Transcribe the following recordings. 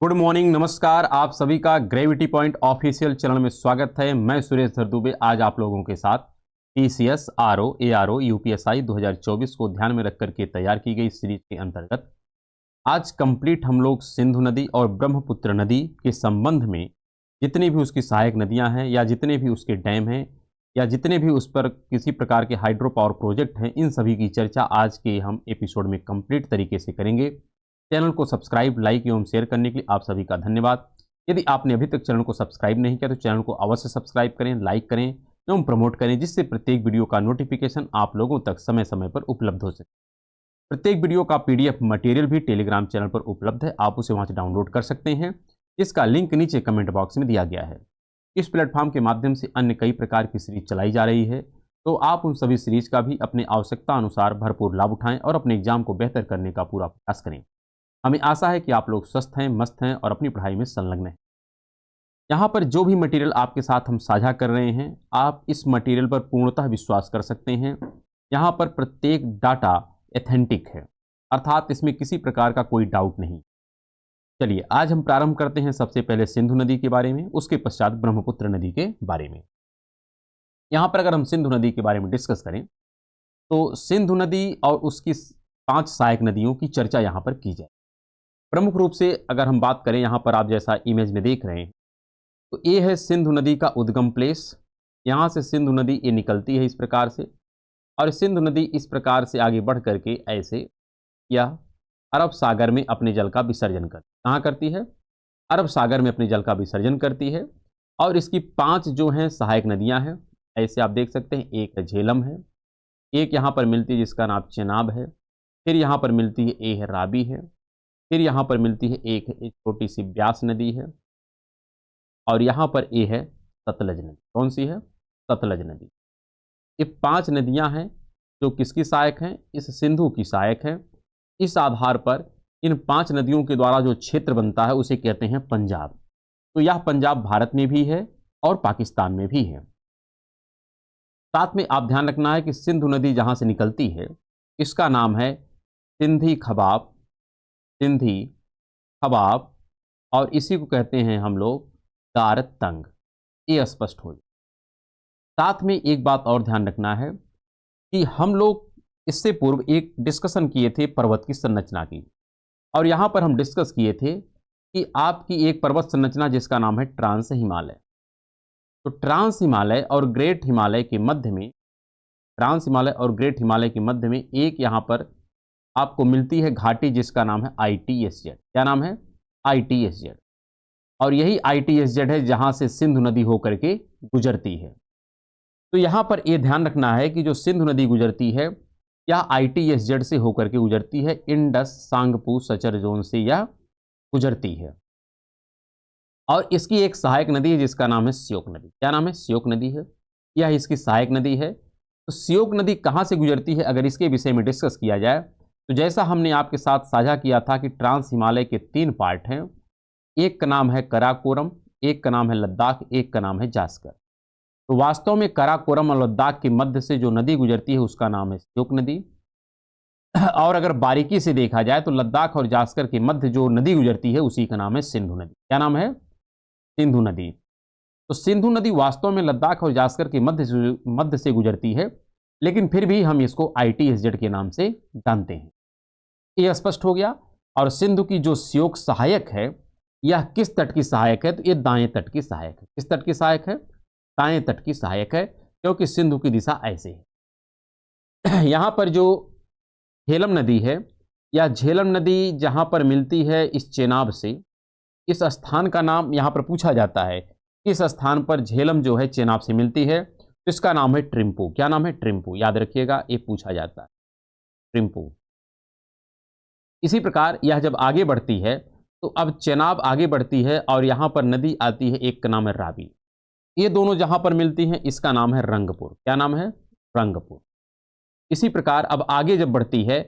Good morning, नमस्कार। आप सभी का ग्रेविटी पॉइंट ऑफिशियल चैनल में स्वागत है। मैं सुरेश दुबे आज आप लोगों के साथ टीसीएस आरओ एआरओ यूपीएसआई 2024 को ध्यान में रख करके तैयार की गई सीरीज के अंतर्गत आज कंप्लीट हम लोग सिंधु नदी और ब्रह्मपुत्र नदी के संबंध में जितनी भी उसकी सहायक नदियां हैं या जितने भी उसके डैम हैं या जितने भी उस पर किसी प्रकार के हाइड्रो पावर प्रोजेक्ट हैं, इन सभी की चर्चा आज के हम एपिसोड में कंप्लीट तरीके से करेंगे। चैनल को सब्सक्राइब, लाइक एवं शेयर करने के लिए आप सभी का धन्यवाद। यदि आपने अभी तक चैनल को सब्सक्राइब नहीं किया तो चैनल को अवश्य सब्सक्राइब करें, लाइक करें एवं प्रमोट करें, जिससे प्रत्येक वीडियो का नोटिफिकेशन आप लोगों तक समय समय पर उपलब्ध हो सके। प्रत्येक वीडियो का पीडीएफ मटेरियल भी टेलीग्राम चैनल पर उपलब्ध है, आप उसे वहां से डाउनलोड कर सकते हैं। इसका लिंक नीचे कमेंट बॉक्स में दिया गया है। इस प्लेटफॉर्म के माध्यम से अन्य कई प्रकार की सीरीज चलाई जा रही है, तो आप उन सभी सीरीज का भी अपने आवश्यकता अनुसार भरपूर लाभ उठाएं और अपने एग्जाम को बेहतर करने का पूरा प्रयास करें। हमें आशा है कि आप लोग स्वस्थ हैं, मस्त हैं और अपनी पढ़ाई में संलग्न हैं। यहाँ पर जो भी मटेरियल आपके साथ हम साझा कर रहे हैं, आप इस मटेरियल पर पूर्णतः विश्वास कर सकते हैं। यहाँ पर प्रत्येक डाटा एथेंटिक है, अर्थात इसमें किसी प्रकार का कोई डाउट नहीं। चलिए आज हम प्रारंभ करते हैं सबसे पहले सिंधु नदी के बारे में, उसके पश्चात ब्रह्मपुत्र नदी के बारे में। यहाँ पर अगर हम सिंधु नदी के बारे में डिस्कस करें तो सिंधु नदी और उसकी 5 सहायक नदियों की चर्चा यहाँ पर की जाए। प्रमुख रूप से अगर हम बात करें, यहाँ पर आप जैसा इमेज में देख रहे हैं, तो ये है सिंधु नदी का उद्गम प्लेस। यहाँ से सिंधु नदी ये निकलती है इस प्रकार से, और सिंधु नदी इस प्रकार से आगे बढ़ करके ऐसे यह अरब सागर में अपने जल का विसर्जन करती है। कहाँ करती है? अरब सागर में अपने जल का विसर्जन करती है। और इसकी 5 जो हैं सहायक नदियाँ हैं, ऐसे आप देख सकते हैं। एक झेलम है, एक यहाँ पर मिलती है जिसका नाम चेनाब है, फिर यहाँ पर मिलती है ए है राबी है, फिर यहाँ पर मिलती है एक छोटी सी ब्यास नदी है, और यहाँ पर ए है सतलज नदी। कौन सी है? सतलज नदी। ये 5 नदियाँ हैं जो किसकी सहायक हैं? इस सिंधु की सहायक हैं। इस आधार पर इन 5 नदियों के द्वारा जो क्षेत्र बनता है उसे कहते हैं पंजाब। तो यह पंजाब भारत में भी है और पाकिस्तान में भी है। साथ में आप ध्यान रखना है कि सिंधु नदी जहाँ से निकलती है इसका नाम है सिंधी खबाब, सिंधी खबाब, और इसी को कहते हैं हम लोग दार तंग। ये स्पष्ट हो। साथ में एक बात और ध्यान रखना है कि हम लोग इससे पूर्व एक डिस्कशन किए थे पर्वत की संरचना की, और यहाँ पर हम डिस्कस किए थे कि आपकी एक पर्वत संरचना जिसका नाम है ट्रांस हिमालय। तो ट्रांस हिमालय और ग्रेट हिमालय के मध्य में, ट्रांस हिमालय और ग्रेट हिमालय के मध्य में एक यहाँ पर आपको मिलती है घाटी जिसका नाम है ITSZ। क्या नाम है? ITSZ। और यही ITSZ है जहां से सिंधु नदी होकर के गुजरती है। तो यहां पर यह ध्यान रखना है कि जो सिंधु नदी गुजरती है यह ITSZ से होकर के गुजरती है। इंडस सांगपू सचर जोन से यह गुजरती है। और इसकी एक सहायक नदी है जिसका नाम है श्योक नदी। क्या नाम है? श्योक नदी है। यह इसकी सहायक नदी है। तो श्योक नदी कहां से गुजरती है अगर इसके विषय में डिस्कस किया जाए तो जैसा हमने आपके साथ साझा किया था कि ट्रांस हिमालय के 3 पार्ट हैं। एक का नाम है कराकोरम, एक का नाम है लद्दाख, एक का नाम है जास्कर। तो वास्तव में कराकोरम और लद्दाख के मध्य से जो नदी गुजरती है उसका नाम है श्योक नदी। और अगर बारीकी से देखा जाए तो लद्दाख और जास्कर के मध्य जो नदी गुजरती है उसी का नाम है सिंधु नदी। क्या नाम है? सिंधु नदी। तो सिंधु नदी वास्तव में लद्दाख और जास्कर के मध्य से गुजरती है, लेकिन फिर भी हम इसको ITSZ के नाम से जानते हैं। ये स्पष्ट हो गया। और सिंधु की जो श्योक सहायक है यह किस तट की सहायक है? तो ये दाएं तट की सहायक है। किस तट की सहायक है? दाएं तट की सहायक है, क्योंकि सिंधु की दिशा ऐसे है। यहां पर जो झेलम नदी है या झेलम नदी जहां पर मिलती है इस चेनाब से, इस स्थान का नाम यहां पर पूछा जाता है। इस स्थान पर झेलम जो है चेनाब से मिलती है, तो इसका नाम है ट्रिम्पू। क्या नाम है? ट्रिम्पू। याद रखिएगा, ये पूछा जाता है, ट्रिम्पू। इसी प्रकार यह जब आगे बढ़ती है तो अब चेनाब आगे बढ़ती है और यहाँ पर नदी आती है, एक का नाम है रावी। ये दोनों जहाँ पर मिलती हैं इसका नाम है रंगपुर। क्या नाम है? रंगपुर। इसी प्रकार अब आगे जब बढ़ती है,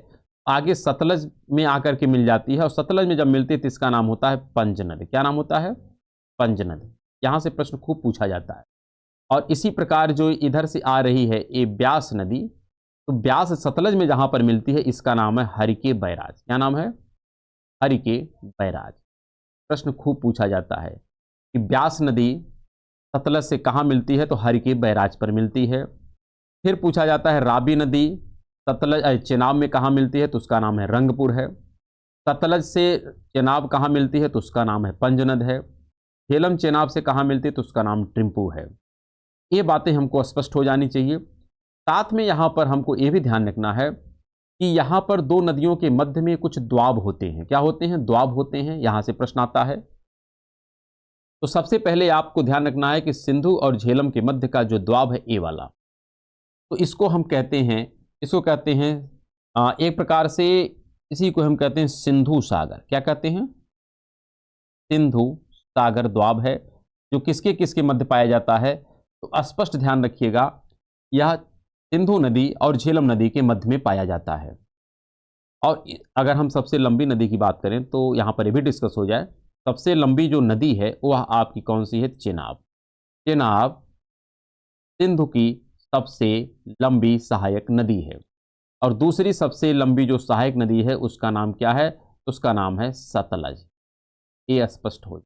आगे सतलज में आकर के मिल जाती है, और सतलज में जब मिलती है तो इसका नाम होता है पंज नदी। क्या नाम होता है? पंज नदी। यहाँ से प्रश्न खूब पूछा जाता है। और इसी प्रकार जो इधर से आ रही है ये ब्यास नदी, तो ब्यास सतलज में जहां पर मिलती है इसका नाम है हरिके बैराज। क्या नाम है? हरिके बैराज। प्रश्न खूब पूछा जाता है कि ब्यास नदी सतलज से कहाँ मिलती है, तो हरिके बैराज पर मिलती है। फिर पूछा जाता है राबी नदी सतलज चेनाब में कहाँ मिलती है, तो उसका नाम है रंगपुर है। सतलज से चेनाब कहाँ मिलती है, तो उसका नाम है पंजनद है। झेलम चेनाब से कहाँ मिलती है, तो उसका नाम ट्रिम्पू है। ये बातें हमको स्पष्ट हो जानी चाहिए। साथ में यहाँ पर हमको ये भी ध्यान रखना है कि यहाँ पर दो नदियों के मध्य में कुछ द्वाब होते हैं। क्या होते हैं? द्वाब होते हैं। यहाँ से प्रश्न आता है। तो सबसे पहले आपको ध्यान रखना है कि सिंधु और झेलम के मध्य का जो द्वाब है, ए वाला, तो इसको हम कहते हैं, इसको कहते हैं एक प्रकार से इसी को हम कहते हैं सिंधु सागर। क्या कहते हैं? सिंधु सागर द्वाब है, जो किसके किसके मध्य पाया जाता है, तो स्पष्ट ध्यान रखिएगा, यह सिंधु नदी और झेलम नदी के मध्य में पाया जाता है। और अगर हम सबसे लंबी नदी की बात करें तो यहाँ पर ये भी डिस्कस हो जाए। सबसे लंबी जो नदी है वह आपकी कौन सी है? चेनाब। चेनाब सिंधु की सबसे लंबी सहायक नदी है। और दूसरी सबसे लंबी जो सहायक नदी है उसका नाम क्या है? उसका नाम है सतलज। ये स्पष्ट हो,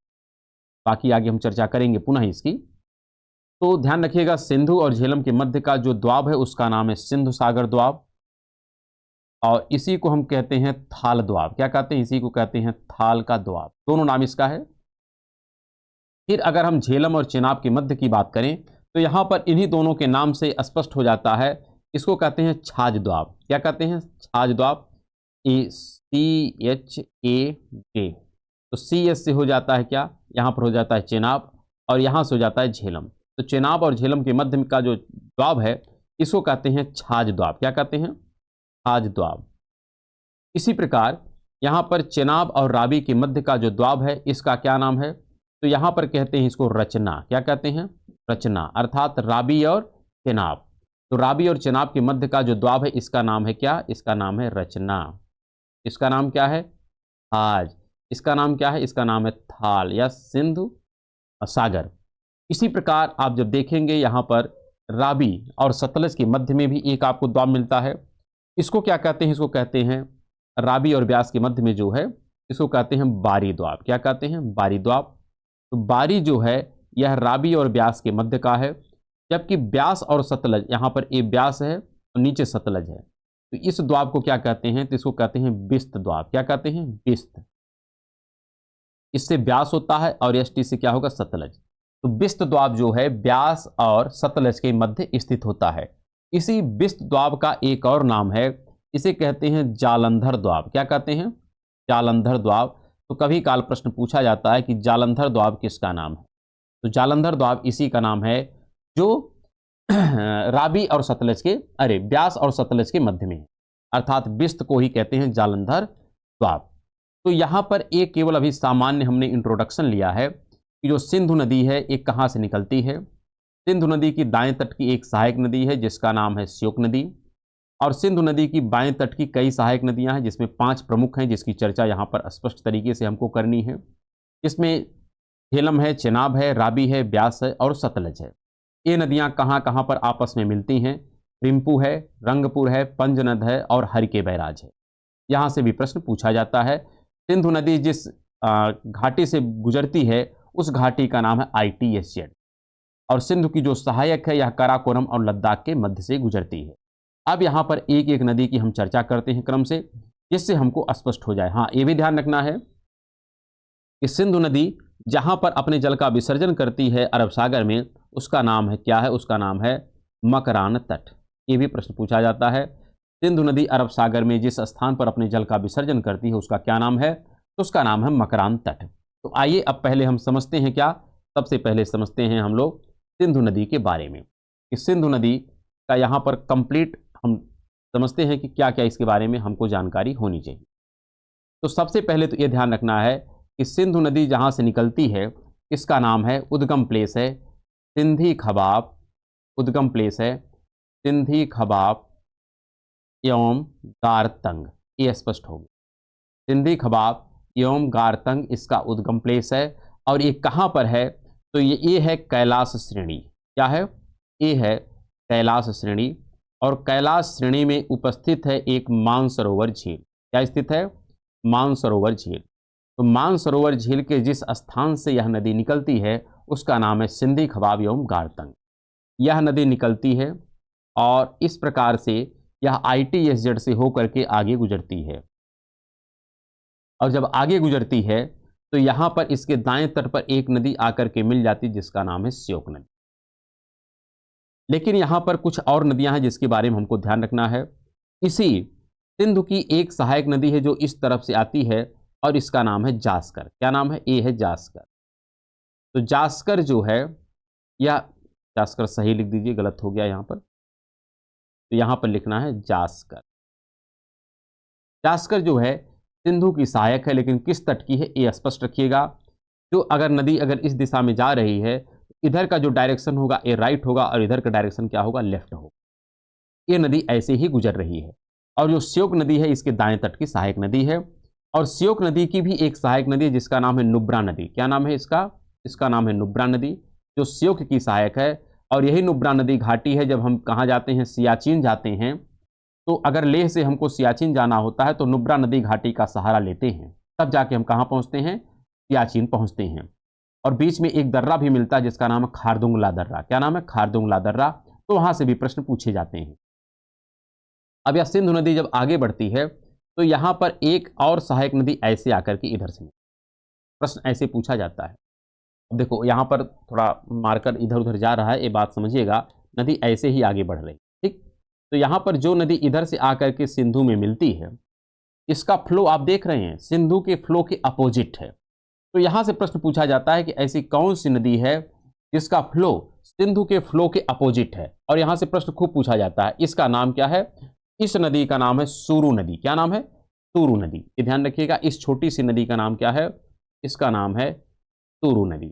बाकी आगे हम चर्चा करेंगे पुनः इसकी। तो ध्यान रखिएगा, सिंधु और झेलम के मध्य का जो द्वाब है उसका नाम है सिंधु सागर द्वाब, और इसी को हम कहते हैं थाल द्वाब। क्या कहते हैं? इसी को कहते हैं थाल का द्वाब। दोनों नाम इसका है। फिर अगर हम झेलम और चेनाब के मध्य की बात करें तो यहाँ पर इन्हीं दोनों के नाम से स्पष्ट हो जाता है, इसको कहते हैं छाछ द्वाब। क्या कहते हैं? छाछ द्वाब। CHAJ। तो CS से हो जाता है क्या? यहाँ पर हो जाता है चेनाब, और यहाँ से हो जाता है झेलम। तो चेनाब और झेलम के मध्य का जो द्वाब है इसको कहते हैं छाछ द्वाब। क्या कहते हैं? छाछ द्वाब। इसी प्रकार यहाँ पर चेनाब और रावी के मध्य का जो द्वाब है इसका क्या नाम है? तो यहाँ पर कहते हैं इसको रचना। क्या कहते हैं? रचना, अर्थात रावी और चेनाब। तो रावी और चेनाब के मध्य का जो द्वाब है इसका नाम है क्या? इसका नाम है रचना। इसका नाम क्या है? आज। इसका नाम क्या है? इसका नाम है थाल या सिंधु सागर। इसी प्रकार आप जब देखेंगे यहाँ पर रावी और सतलज के मध्य में भी एक आपको द्वाब मिलता है। इसको क्या कहते हैं? इसको कहते हैं रावी और ब्यास के मध्य में जो है इसको कहते हैं बारी द्वाब। क्या कहते हैं? बारी द्वाब। तो बारी जो है यह रावी और ब्यास के मध्य का है, जबकि ब्यास और सतलज, यहाँ पर ए ब्यास है और नीचे सतलज है, तो इस द्वाब को क्या कहते हैं? तो इसको कहते हैं बिस्त द्वाब। क्या कहते हैं? बिस्त। इससे ब्यास होता है और एसटी से क्या होगा? सतलज। तो बिस्त द्वाब जो है ब्यास और सतलज के मध्य स्थित होता है। इसी बिस्त द्वाब का एक और नाम है, इसे कहते हैं जालंधर द्वाब। क्या कहते हैं? जालंधर द्वाब। तो कभी काल प्रश्न पूछा जाता है कि जालंधर द्वाब किसका नाम है? तो जालंधर द्वाब इसी का नाम है जो रावी और सतलज के, अरे ब्यास और सतलज के मध्य में है, अर्थात बिस्त को ही कहते हैं जालंधर द्वाब। तो यहाँ पर एक केवल अभी सामान्य हमने इंट्रोडक्शन लिया है कि जो सिंधु नदी है एक कहाँ से निकलती है। सिंधु नदी की दाएं तट की एक सहायक नदी है जिसका नाम है श्योक नदी, और सिंधु नदी की बाएं तट की कई सहायक नदियां हैं जिसमें 5 प्रमुख हैं जिसकी चर्चा यहाँ पर स्पष्ट तरीके से हमको करनी है। इसमें झेलम है, चेनाब है, रावी है, ब्यास है और सतलज है। ये नदियां कहाँ कहाँ पर आपस में मिलती हैं? रिम्पू है, रंगपुर है, पंजनद है और हरिके बैराज है। यहाँ से भी प्रश्न पूछा जाता है। सिंधु नदी जिस घाटी से गुजरती है उस घाटी का नाम है ITSZ, और सिंधु की जो सहायक है यह काराकोरम और लद्दाख के मध्य से गुजरती है। अब यहाँ पर एक एक नदी की हम चर्चा करते हैं क्रम से, जिससे हमको स्पष्ट हो जाए। हाँ, ये भी ध्यान रखना है कि सिंधु नदी जहाँ पर अपने जल का विसर्जन करती है अरब सागर में, उसका नाम है क्या है? उसका नाम है मकरान तट। ये भी प्रश्न पूछा जाता है। सिंधु नदी अरब सागर में जिस स्थान पर अपने जल का विसर्जन करती है उसका क्या नाम है? तो उसका नाम है मकरान तट। तो आइए अब पहले हम समझते हैं क्या? सबसे पहले समझते हैं हम लोग सिंधु नदी के बारे में कि सिंधु नदी का यहाँ पर कंप्लीट हम समझते हैं कि क्या क्या इसके बारे में हमको जानकारी होनी चाहिए। तो सबसे पहले तो ये ध्यान रखना है कि सिंधु नदी जहाँ से निकलती है इसका नाम है, उद्गम प्लेस है सिंधी खबाब। उद्गम प्लेस है सिंधी खबाब एवं गारतंग। ये स्पष्ट होगी। सिंधी खबाब एवं गारतंग इसका उद्गम प्लेस है। और ये कहाँ पर है? तो ये है कैलाश श्रेणी। क्या है? ये है कैलाश श्रेणी, और कैलाश श्रेणी में उपस्थित है एक मानसरोवर झील। क्या स्थित है? मानसरोवर झील। तो मानसरोवर झील के जिस स्थान से यह नदी निकलती है उसका नाम है सिंधी खबाब एवं गारतंग। यह नदी निकलती है और इस प्रकार से यह ITSZ से होकर के आगे गुजरती है, और जब आगे गुजरती है तो यहां पर इसके दाएं तट पर एक नदी आकर के मिल जाती जिसका नाम है श्योक नदी। लेकिन यहां पर कुछ और नदियां हैं जिसके बारे में हमको ध्यान रखना है। इसी सिंधु की एक सहायक नदी है जो इस तरफ से आती है और इसका नाम है जास्कर। क्या नाम है? ए है जास्कर। तो जास्कर जो है, या जास्कर सही लिख दीजिए, गलत हो गया यहां पर, तो यहां पर लिखना है जास्कर। जास्कर जो है सिंधु की सहायक है, लेकिन किस तट की है ये स्पष्ट रखिएगा। जो अगर नदी अगर इस दिशा में जा रही है, इधर का जो डायरेक्शन होगा ये राइट होगा और इधर का डायरेक्शन क्या होगा? लेफ्ट होगा। ये नदी ऐसे ही गुजर रही है। और जो श्योक नदी है इसके दाएं तट की सहायक नदी है। और श्योक नदी की भी एक सहायक नदी है जिसका नाम है नुब्रा नदी। क्या नाम है इसका? इसका नाम है नुब्रा नदी, जो श्योक की सहायक है। और यही नुब्रा नदी घाटी है, जब हम कहाँ जाते हैं? सियाचिन जाते हैं। तो अगर लेह से हमको सियाचिन जाना होता है तो नुब्रा नदी घाटी का सहारा लेते हैं, तब जाके हम कहाँ पहुँचते हैं? सियाचिन पहुँचते हैं। और बीच में एक दर्रा भी मिलता है जिसका नाम है खारदुंगला दर्रा। क्या नाम है? खारदुंगला दर्रा। तो वहाँ से भी प्रश्न पूछे जाते हैं। अब यह सिंधु नदी जब आगे बढ़ती है तो यहाँ पर एक और सहायक नदी ऐसे आकर के इधर से, प्रश्न ऐसे पूछा जाता है। अब देखो यहाँ पर थोड़ा मार्कर इधर उधर जा रहा है, ये बात समझिएगा। नदी ऐसे ही आगे बढ़ रही, ठीक। तो यहाँ पर जो नदी इधर से आकर के सिंधु में मिलती है, इसका फ्लो आप देख रहे हैं सिंधु के फ्लो के अपोजिट है। तो यहाँ से प्रश्न पूछा जाता है कि ऐसी कौन सी नदी है जिसका फ्लो सिंधु के फ्लो के अपोजिट है। और यहाँ से प्रश्न खूब पूछा जाता है, इसका नाम क्या है? इस नदी का नाम है सुरु नदी। क्या नाम है? सुरु नदी। ये ध्यान रखिएगा, इस छोटी सी नदी का नाम क्या है? इसका नाम है सुरु नदी।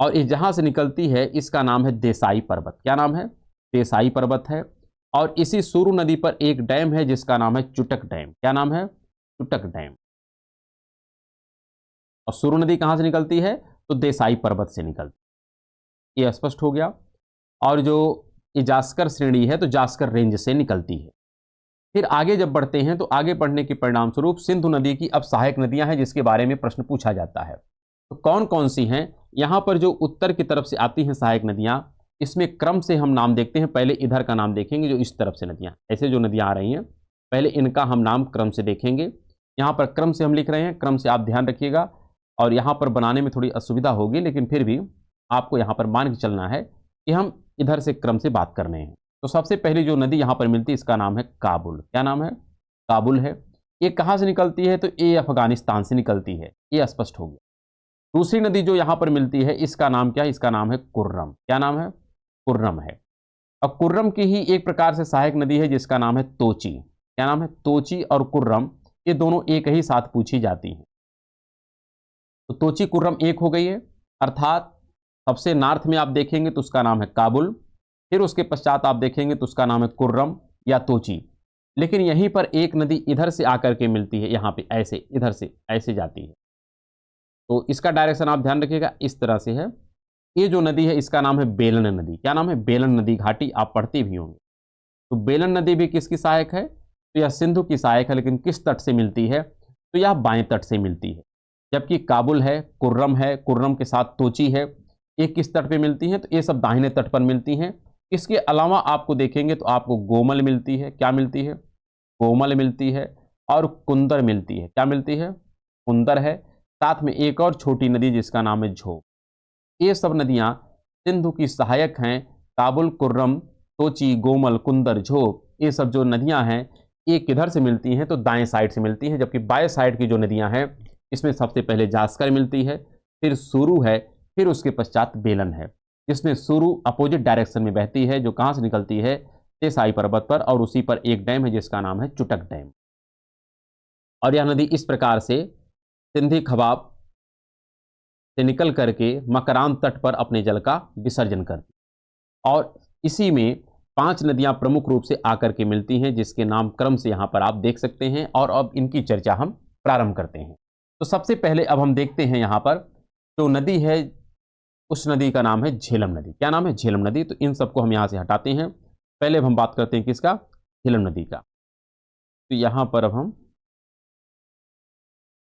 और ये जहां से निकलती है इसका नाम है देसाई पर्वत। क्या नाम है? देसाई पर्वत है। और इसी सुरु नदी पर एक डैम है जिसका नाम है चुटक डैम। क्या नाम है? चुटक डैम। और सुरु नदी कहां से निकलती है? तो देसाई पर्वत से निकलती। ये स्पष्ट हो गया। और जो ये जास्कर श्रेणी है तो जास्कर रेंज से निकलती है। फिर आगे जब बढ़ते हैं तो आगे बढ़ने के परिणाम स्वरूप सिंधु नदी की अब सहायक नदियां हैं जिसके बारे में प्रश्न पूछा जाता है। तो कौन कौन सी हैं? यहां पर जो उत्तर की तरफ से आती हैं सहायक नदियां, इसमें क्रम से हम नाम देखते हैं। पहले इधर का नाम देखेंगे, जो इस तरफ से नदियां, ऐसे जो नदियां आ रही हैं, पहले इनका हम नाम क्रम से देखेंगे। यहाँ पर क्रम से हम लिख रहे हैं, क्रम से आप ध्यान रखिएगा। और यहाँ पर बनाने में थोड़ी असुविधा होगी, लेकिन फिर भी आपको यहाँ पर मान के चलना है कि हम इधर से क्रम से बात कर रहे हैं। तो सबसे पहली जो नदी यहाँ पर मिलती है इसका नाम है काबुल। क्या नाम है? काबुल है। ये कहाँ से निकलती है? तो ये अफगानिस्तान से निकलती है। ये स्पष्ट हो गया। दूसरी नदी जो यहाँ पर मिलती है इसका नाम क्या है? इसका नाम है कुर्रम। क्या नाम है? कुर्रम है। अब कुर्रम की ही एक प्रकार से सहायक नदी है जिसका नाम है तोची। क्या नाम है? तोची और कुर्रम, ये दोनों एक ही साथ पूछी जाती हैं। तो तोची कुर्रम एक हो गई है, अर्थात सबसे नॉर्थ में आप देखेंगे तो उसका नाम है काबुल, फिर उसके पश्चात आप देखेंगे तो उसका नाम है कुर्रम या तोची। लेकिन यहीं पर एक नदी इधर से आकर के मिलती है, यहाँ पे ऐसे इधर से ऐसे जाती है। तो इसका डायरेक्शन आप ध्यान रखिएगा, इस तरह से है। ये जो नदी है इसका नाम है बेलन नदी। क्या नाम है? बेलन नदी घाटी, आप पढ़ते भी होंगे। तो बेलन नदी भी किसकी सहायक है? तो यह सिंधु की सहायक है, लेकिन किस तट से मिलती है? तो यह बाएं तट से मिलती है। जबकि काबुल है, कुर्रम है, कुर्रम के साथ तोची है, ये किस तट पे मिलती हैं? तो ये सब दाहिने तट पर मिलती हैं। इसके अलावा आपको देखेंगे तो आपको गोमल मिलती है। क्या मिलती है? गोमल मिलती है। और कुंदर मिलती है। क्या मिलती है? कुंदर है। साथ में एक और छोटी नदी जिसका नाम है झोंक। ये सब नदियां सिंधु की सहायक हैं। काबुल, कुर्रम, तोची, गोमल, कुंदर, झोंक, ये सब जो नदियां हैं ये किधर से मिलती हैं? तो दाएं साइड से मिलती हैं। जबकि बाएं साइड की जो नदियां हैं इसमें सबसे पहले जास्कर मिलती है, फिर सुरु है, फिर उसके पश्चात बेलन है। जिसमें सुरु अपोजिट डायरेक्शन में बहती है, जो कहाँ से निकलती है? तेसाई पर्वत पर, और उसी पर एक डैम है जिसका नाम है चुटक डैम। और यह नदी इस प्रकार से सिंधी खबाब से निकल करके मकरान तट पर अपने जल का विसर्जन करती। और इसी में 5 नदियां प्रमुख रूप से आकर के मिलती हैं जिसके नाम क्रम से यहाँ पर आप देख सकते हैं। और अब इनकी चर्चा हम प्रारंभ करते हैं। तो सबसे पहले अब हम देखते हैं यहाँ पर जो नदी है उस नदी का नाम है झेलम नदी। क्या नाम है? झेलम नदी। तो इन सबको हम यहाँ से हटाते हैं। पहले अब हम बात करते हैं किसका? झेलम नदी का। तो यहाँ पर अब हम,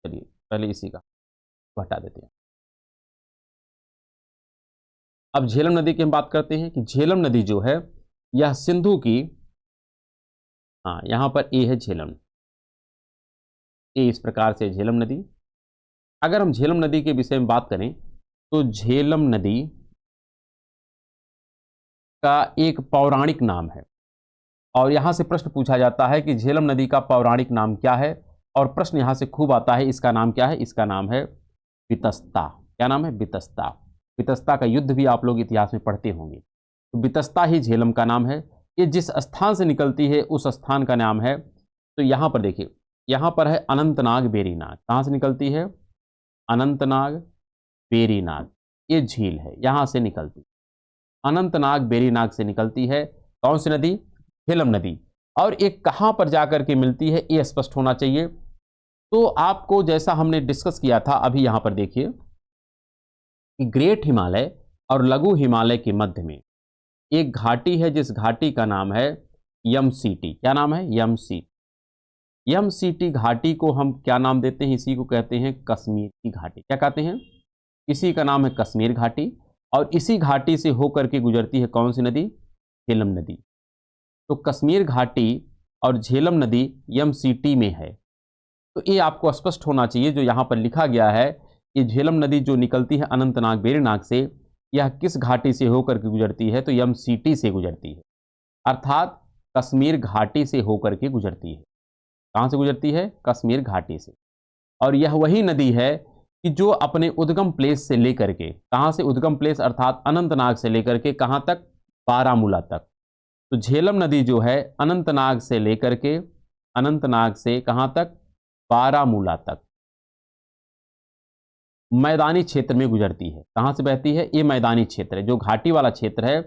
चलिए पहले इसी का हटा देते हैं। अब झेलम नदी की हम बात करते हैं कि झेलम नदी जो है यह सिंधु की, हाँ यहां पर ए है झेलम, ए इस प्रकार से झेलम नदी। अगर हम झेलम नदी के विषय में बात करें तो झेलम नदी का एक पौराणिक नाम है, और यहां से प्रश्न पूछा जाता है कि झेलम नदी का पौराणिक नाम क्या है, और प्रश्न यहां से खूब आता है, इसका नाम क्या है, इसका नाम है वितस्ता। क्या नाम है, वितस्ता। वितस्ता का युद्ध भी आप लोग इतिहास में पढ़ते होंगे। तो वितस्ता ही झेलम का नाम है। ये जिस स्थान से निकलती है उस स्थान का नाम है, तो यहां पर देखिए, यहां पर है अनंतनाग बेरीनाग। कहां से निकलती है, अनंतनाग बेरीनाग, ये झील है, यहां से निकलती, अनंतनाग बेरीनाग से निकलती है। कौन सी नदी, झेलम नदी। और एक कहां पर जाकर के मिलती है ये स्पष्ट होना चाहिए। तो आपको जैसा हमने डिस्कस किया था अभी, यहां पर देखिए कि ग्रेट हिमालय और लघु हिमालय के मध्य में एक घाटी है, जिस घाटी का नाम है यमसीटी। क्या नाम है, यमसीटी। यमसीटी घाटी को हम क्या नाम देते हैं, इसी को कहते हैं कश्मीर की घाटी। क्या कहते हैं, इसी का नाम है कश्मीर घाटी। और इसी घाटी से होकर के गुजरती है कौन सी नदी, झेलम नदी। तो कश्मीर घाटी और झेलम नदी यमसीटी में है। तो ये आपको स्पष्ट होना चाहिए, जो यहाँ पर लिखा गया है कि झेलम नदी जो निकलती है अनंतनाग बेरीनाग से, यह किस घाटी से होकर के गुजरती है, तो यमसीटी से गुजरती है, अर्थात कश्मीर घाटी से होकर के गुजरती है। कहाँ से गुजरती है, कश्मीर घाटी से। और यह वही नदी है कि जो अपने उद्गम प्लेस से लेकर के, कहाँ से उद्गम प्लेस, अर्थात अनंतनाग से लेकर के कहाँ तक, बारामूला तक। तो झेलम नदी जो है अनंतनाग से लेकर के, अनंतनाग से कहाँ तक, बारामूला तक मैदानी क्षेत्र में गुजरती है। कहाँ से बहती है, ये मैदानी क्षेत्र है, जो घाटी वाला क्षेत्र है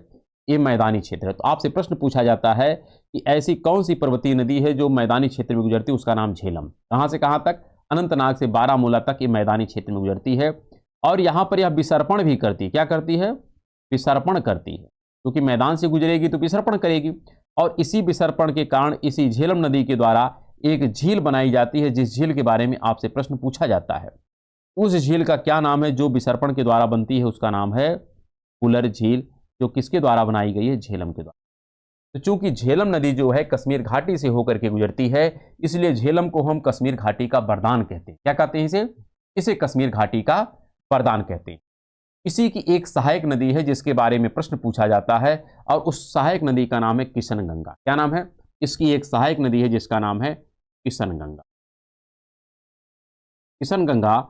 ये मैदानी क्षेत्र है। तो आपसे प्रश्न पूछा जाता है कि ऐसी कौन सी पर्वतीय नदी है जो मैदानी क्षेत्र में गुजरती है, उसका नाम झेलम। कहाँ से कहाँ तक, अनंतनाग से बारामूला तक ये मैदानी क्षेत्र में गुजरती है। और यहाँ पर यह विसर्पण भी करती है। क्या करती है, विसर्पण करती है, क्योंकि मैदान से गुजरेगी तो विसर्पण करेगी। और इसी विसर्पण के कारण इसी झेलम नदी के द्वारा एक झील बनाई जाती है, जिस झील के बारे में आपसे प्रश्न पूछा जाता है। उस झील का क्या नाम है जो विसर्पण के द्वारा बनती है, उसका नाम है फुलर झील, जो किसके द्वारा बनाई गई है, झेलम के द्वारा। तो चूंकि झेलम नदी जो है कश्मीर घाटी से होकर के गुजरती है, इसलिए झेलम को हम कश्मीर घाटी का वरदान कहते हैं। क्या कहते हैं इसे, इसे कश्मीर घाटी का वरदान कहते हैं। इसी की एक सहायक नदी है जिसके बारे में प्रश्न पूछा जाता है, और उस सहायक नदी का नाम है किशनगंगा। क्या नाम है, इसकी एक सहायक नदी है जिसका नाम है किशनगंगा। किशनगंगा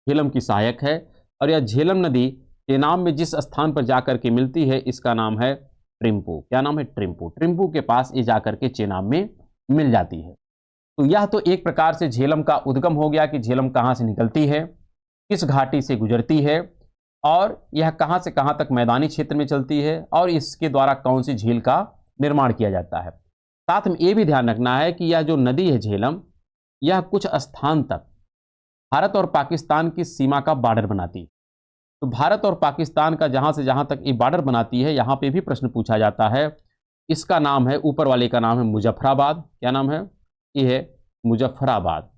झेलम की सहायक है। और यह झेलम नदी चेनाब में जिस स्थान पर जाकर के मिलती है, इसका नाम है ट्रिम्पू। क्या नाम है, ट्रिम्पू। ट्रिम्पू के पास ये जाकर के चेनाब में मिल जाती है। तो यह तो एक प्रकार से झेलम का उद्गम हो गया कि झेलम कहाँ से निकलती है, किस घाटी से गुजरती है, और यह कहाँ से कहाँ तक मैदानी क्षेत्र में चलती है, और इसके द्वारा कौन सी झील का निर्माण किया जाता है। साथ में ये भी ध्यान रखना है कि यह जो नदी है झेलम, यह कुछ स्थान तक भारत और पाकिस्तान की सीमा का बॉर्डर बनाती है। तो भारत और पाकिस्तान का जहाँ से जहाँ तक ये बॉर्डर बनाती है, यहाँ पे भी प्रश्न पूछा जाता है। इसका नाम है, ऊपर वाले का नाम है मुजफ्फराबाद। क्या नाम है, ये है मुजफ्फराबाद।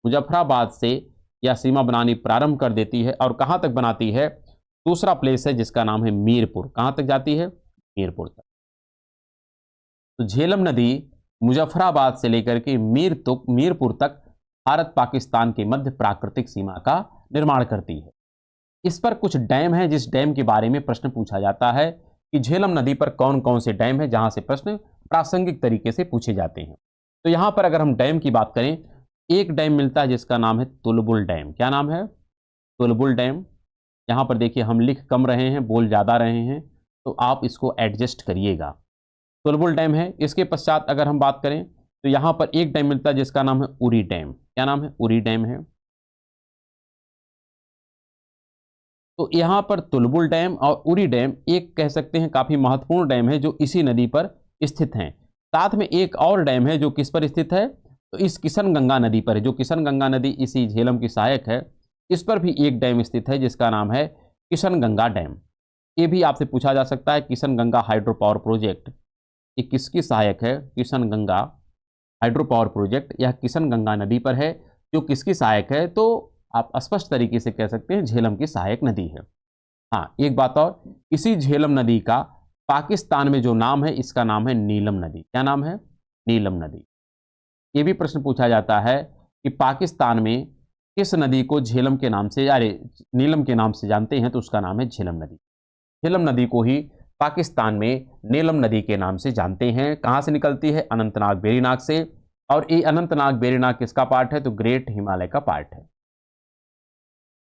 मुजफ्फराबाद से यह सीमा बनानी प्रारंभ कर देती है, और कहाँ तक बनाती है, दूसरा प्लेस है जिसका नाम है मीरपुर। कहाँ तक जाती है, मीरपुर तक। तो झेलम नदी मुजफ्फराबाद से लेकर के मीरपुर तक भारत पाकिस्तान के मध्य प्राकृतिक सीमा का निर्माण करती है। इस पर कुछ डैम है, जिस डैम के बारे में प्रश्न पूछा जाता है कि झेलम नदी पर कौन कौन से डैम है, जहां से प्रश्न प्रासंगिक तरीके से पूछे जाते हैं। तो यहां पर अगर हम डैम की बात करें, एक डैम मिलता है जिसका नाम है तुलबुल डैम। क्या नाम है, तुलबुल डैम। यहां पर देखिए हम लिख कम रहे हैं, बोल ज़्यादा रहे हैं, तो आप इसको एडजस्ट करिएगा। तुलबुल डैम है। इसके पश्चात अगर हम बात करें तो यहाँ पर एक डैम मिलता है जिसका नाम है उरी डैम। क्या नाम है, उरी डैम है। तो यहाँ पर तुलबुल डैम और उरी डैम एक कह सकते हैं काफ़ी महत्वपूर्ण डैम है, जो इसी नदी पर स्थित हैं। साथ में एक और डैम है जो किस पर स्थित है, तो इस किशनगंगा नदी पर है। जो किशनगंगा नदी इसी झेलम की सहायक है, इस पर भी एक डैम स्थित है जिसका नाम है किशनगंगा डैम। ये भी आपसे पूछा जा सकता है, किशनगंगा हाइड्रो पावर प्रोजेक्ट ये किसकी सहायक है, किशनगंगा हाइड्रो पावर प्रोजेक्ट यह किशनगंगा नदी पर है, जो किसकी सहायक है, तो आप स्पष्ट तरीके से कह सकते हैं झेलम की सहायक नदी है। हाँ, एक बात और, इसी झेलम नदी का पाकिस्तान में जो नाम है इसका नाम है नीलम नदी। क्या नाम है? नीलम नदी। ये भी प्रश्न पूछा जाता है कि पाकिस्तान में किस नदी को झेलम के नाम से, अरे नीलम के नाम से जानते हैं, तो उसका नाम है झेलम नदी। झेलम नदी को ही पाकिस्तान में नीलम नदी के नाम से जानते हैं। कहाँ से निकलती है? अनंतनाग बेरीनाग से। और ये अनंतनाग बेरीनाग किसका पार्ट है? तो ग्रेट हिमालय का पार्ट है।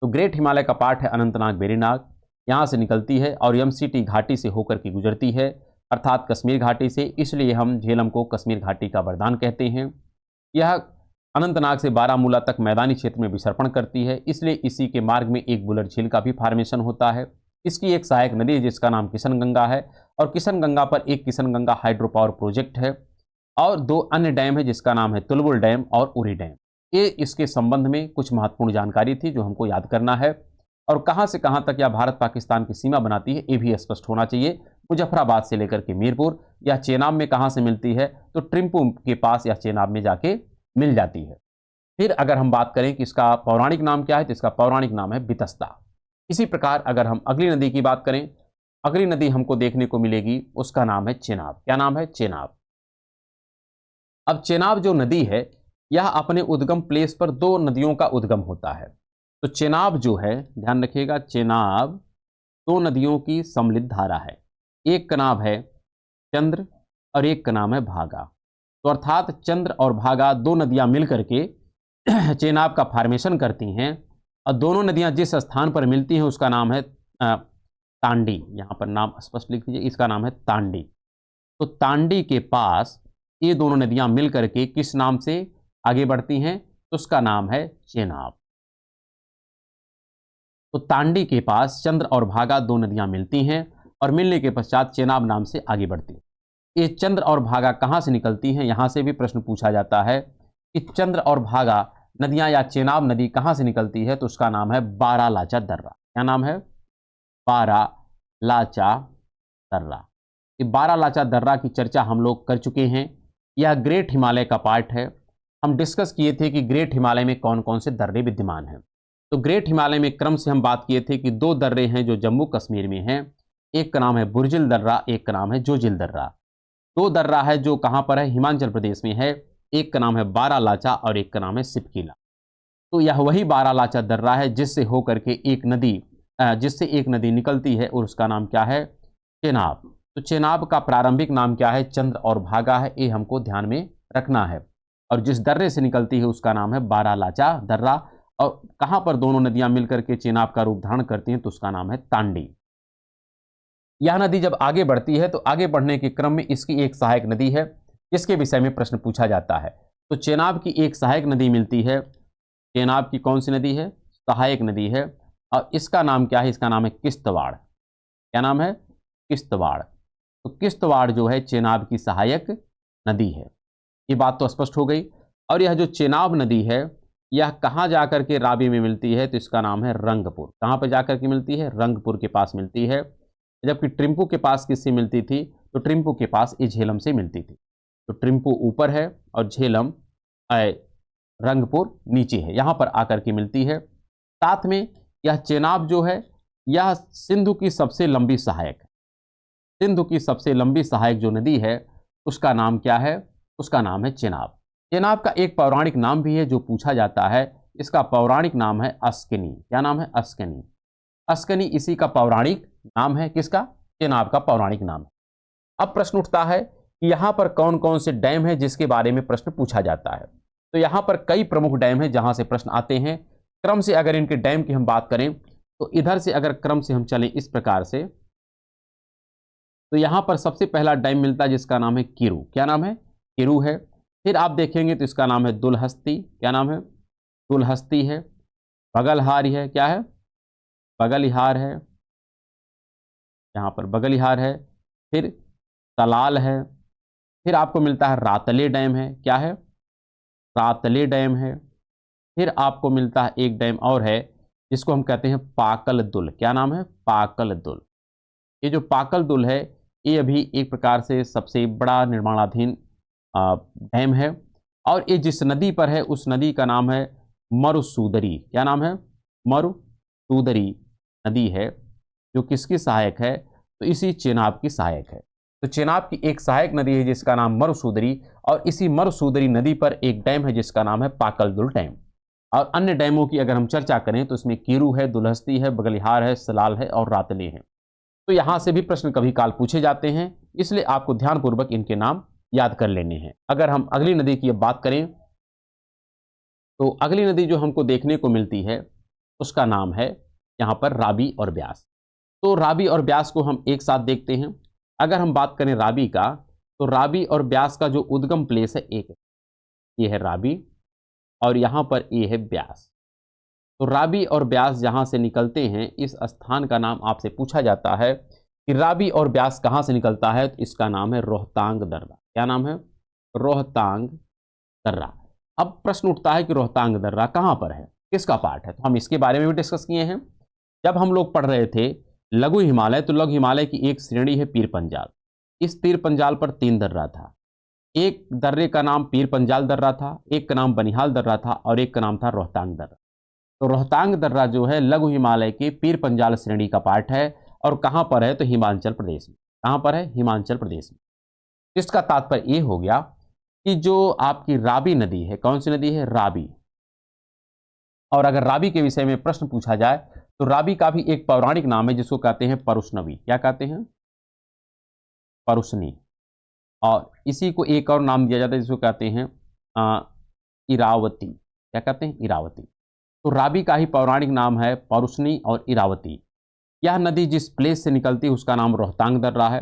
तो ग्रेट हिमालय का पार्ट है अनंतनाग बेरीनाग, यहाँ से निकलती है और यमसीटी घाटी से होकर के गुजरती है, अर्थात कश्मीर घाटी से। इसलिए हम झेलम को कश्मीर घाटी का वरदान कहते हैं। यह अनंतनाग से बारामूला तक मैदानी क्षेत्र में विसर्पण करती है, इसलिए इसी के मार्ग में एक बुलर झील का भी फॉर्मेशन होता है। इसकी एक सहायक नदी है जिसका नाम किशनगंगा है, और किशनगंगा पर एक किशनगंगा हाइड्रो पावर प्रोजेक्ट है, और दो अन्य डैम है जिसका नाम है तुलबुल डैम और उरी डैम। ये इसके संबंध में कुछ महत्वपूर्ण जानकारी थी जो हमको याद करना है। और कहाँ से कहाँ तक यह भारत पाकिस्तान की सीमा बनाती है ये भी स्पष्ट होना चाहिए। मुजफ्फराबाद से लेकर के मीरपुर, या चेनाब में कहाँ से मिलती है? तो ट्रिम्पू के पास या चेनाब में जाके मिल जाती है। फिर अगर हम बात करें कि इसका पौराणिक नाम क्या है, तो इसका पौराणिक नाम है बितस्ता। इसी प्रकार अगर हम अगली नदी की बात करें, अगली नदी हमको देखने को मिलेगी, उसका नाम है चेनाब। क्या नाम है? चेनाब। अब चेनाब जो नदी है यह अपने उद्गम प्लेस पर दो नदियों का उद्गम होता है। तो चेनाब जो है, ध्यान रखिएगा, चेनाब दो नदियों की सम्मिलित धारा है। एक का नाम है चंद्र और एक का नाम है भागा। तो अर्थात चंद्र और भागा दो नदियां मिलकर के चेनाब का फॉर्मेशन करती हैं, और दोनों नदियां जिस स्थान पर मिलती हैं उसका नाम है तांडी। यहाँ पर नाम स्पष्ट लिख दीजिए, इसका नाम है तांडी। तो तांडी के पास ये दोनों नदियां मिल करके किस नाम से आगे बढ़ती हैं? तो उसका नाम है चेनाब। तो तांडी के पास चंद्र और भागा दो नदियां मिलती हैं, और मिलने के पश्चात चेनाब नाम से आगे बढ़ती हैं। ये चंद्र और भागा कहाँ से निकलती हैं? यहाँ से भी प्रश्न पूछा जाता है कि चंद्र और भागा नदियां या चेनाब नदी कहाँ से निकलती है? तो उसका नाम है बारालाचा दर्रा। क्या नाम है? बारालाचा दर्रा। ये बारालाचा दर्रा की चर्चा हम लोग कर चुके हैं। यह ग्रेट हिमालय का पार्ट है। हम डिस्कस किए थे कि ग्रेट हिमालय में कौन कौन से दर्रे विद्यमान हैं। तो ग्रेट हिमालय में क्रम से हम बात किए थे कि दो दर्रे हैं जो जम्मू कश्मीर में हैं। एक का नाम है बुर्जिल दर्रा, एक का नाम है जोजिल दर्रा। दो दर्रा है जो कहाँ पर है? हिमाचल प्रदेश में है। एक का नाम है बारालाचा और एक का नाम है सिपकीला। तो यह वही बारालाचा दर्रा है जिससे होकर के जिससे एक नदी निकलती है, और उसका नाम क्या है? चेनाब। तो चेनाब का प्रारंभिक नाम क्या है? चंद्र और भागा है, ये हमको ध्यान में रखना है। और जिस दर्रे से निकलती है उसका नाम है बारालाचा दर्रा। और कहाँ पर दोनों नदियां मिलकर के चेनाब का रूप धारण करती हैं? तो उसका नाम है तांडी। यह नदी जब आगे बढ़ती है तो आगे बढ़ने के क्रम में इसकी एक सहायक नदी है जिसके विषय में प्रश्न पूछा जाता है। तो चेनाब की एक सहायक नदी मिलती है। चेनाब की कौन सी नदी है? सहायक नदी है, और इसका नाम क्या है? इसका नाम है किश्तवाड़। क्या नाम है? किश्तवाड़। तो किश्तवाड़ जो है चेनाब की सहायक नदी है। ये बात तो स्पष्ट हो गई। और यह जो चेनाब नदी है यह कहाँ जाकर के रावी में मिलती है? तो इसका नाम है रंगपुर। कहाँ पर जाकर के मिलती है? रंगपुर के पास मिलती है। जबकि ट्रिम्पू के पास किससे मिलती थी? तो ट्रिम्पू के पास ये झेलम से मिलती थी। तो ट्रिम्पू ऊपर है और झेलम रंगपुर नीचे है, यहाँ पर आकर के मिलती है। साथ में यह चेनाब जो है यह सिंधु की सबसे लंबी सहायक है। सिंधु की सबसे लंबी सहायक जो नदी है उसका नाम क्या है? उसका नाम है चेनाब। चेनाब का एक पौराणिक नाम भी है जो पूछा जाता है। इसका पौराणिक नाम है अस्कनी। क्या नाम है? अस्कनी। अस्कनी इसी का पौराणिक नाम है। किसका? चेनाब का पौराणिक नाम है। अब प्रश्न उठता है कि यहाँ पर कौन कौन से डैम है जिसके बारे में प्रश्न पूछा जाता है। तो यहाँ पर कई प्रमुख डैम हैं जहाँ से प्रश्न आते हैं। क्रम से अगर इनके डैम की हम बात करें तो इधर से अगर क्रम से हम चलें इस प्रकार से, तो यहाँ पर सबसे पहला डैम मिलता है जिसका नाम है किरू। क्या नाम है? किरू है। फिर आप देखेंगे तो इसका नाम है दुलहस्ती। क्या नाम है? दुलहस्ती है। बगलहार है। क्या है? बगलिहार है। यहाँ पर बगलिहार है। फिर तलाल है। फिर आपको मिलता है रातले डैम है। क्या है? रातले डैम है। फिर आपको मिलता है एक डैम और है जिसको हम कहते हैं पाकल दुल। क्या नाम है? पाकल दुल। ये जो पाकल दुल है ये अभी एक प्रकार से सबसे बड़ा निर्माणाधीन डैम है, और ये जिस नदी पर है उस नदी का नाम है मरुसूदरी, क्या नाम है? मरुसूदरी नदी है जो किसकी सहायक है? तो इसी चेनाब की सहायक है। तो चेनाब की एक सहायक नदी है जिसका नाम मरुसूदरी, और इसी मरुसूदरी नदी पर एक डैम है जिसका नाम है पाकलदुल डैम। और अन्य डैमों की अगर हम चर्चा करें तो इसमें कीरू है, दुलहस्ती है, बगलिहार है, सलाल है और रातले हैं। तो यहां से भी प्रश्न कभी काल पूछे जाते हैं, इसलिए आपको ध्यानपूर्वक इनके नाम याद कर लेने हैं। अगर हम अगली नदी की अब बात करें तो अगली नदी जो हमको देखने को मिलती है उसका नाम है यहाँ पर रावी और ब्यास। तो रावी और ब्यास को हम एक साथ देखते हैं। अगर हम बात करें रावी का, तो रावी और ब्यास का जो उद्गम प्लेस है एक है, ये है रावी और यहाँ पर ये है ब्यास। तो रावी और ब्यास जहाँ से निकलते हैं इस स्थान का नाम आपसे पूछा जाता है कि रावी और ब्यास कहाँ से निकलता है, तो इसका नाम है रोहतांग दर्रा। क्या नाम है? रोहतांग दर्रा। अब प्रश्न उठता है कि रोहतांग दर्रा कहाँ पर है, किसका पार्ट है? तो हम इसके बारे में भी डिस्कस किए हैं जब हम लोग पढ़ रहे थे लघु हिमालय। तो लघु हिमालय की एक श्रेणी है पीर पंजाल। इस पीर पंजाल पर 3 दर्रा था। एक दर्रे का नाम पीर पंजाल दर्रा था, एक का नाम बनिहाल दर्रा था और एक का नाम था रोहतांग दर्रा। तो रोहतांग दर्रा जो है लघु हिमालय के पीर पंजाल श्रेणी का पार्ट है। और कहाँ पर है? तो हिमाचल प्रदेश में। कहाँ पर है? हिमाचल प्रदेश में। इसका तात्पर्य ये हो गया कि जो आपकी रावी नदी है, कौन सी नदी है? रावी। और अगर रावी के विषय में प्रश्न पूछा जाए तो रावी का भी एक पौराणिक नाम है जिसको कहते हैं परुष्णवी। क्या कहते हैं? परुष्णी। और इसी को एक और नाम दिया जाता है जिसको कहते हैं इरावती। क्या कहते हैं? इरावती। तो रावी का ही पौराणिक नाम है परुष्णी और इरावती। यह नदी जिस प्लेस से निकलती है उसका नाम रोहतांग दर्रा है।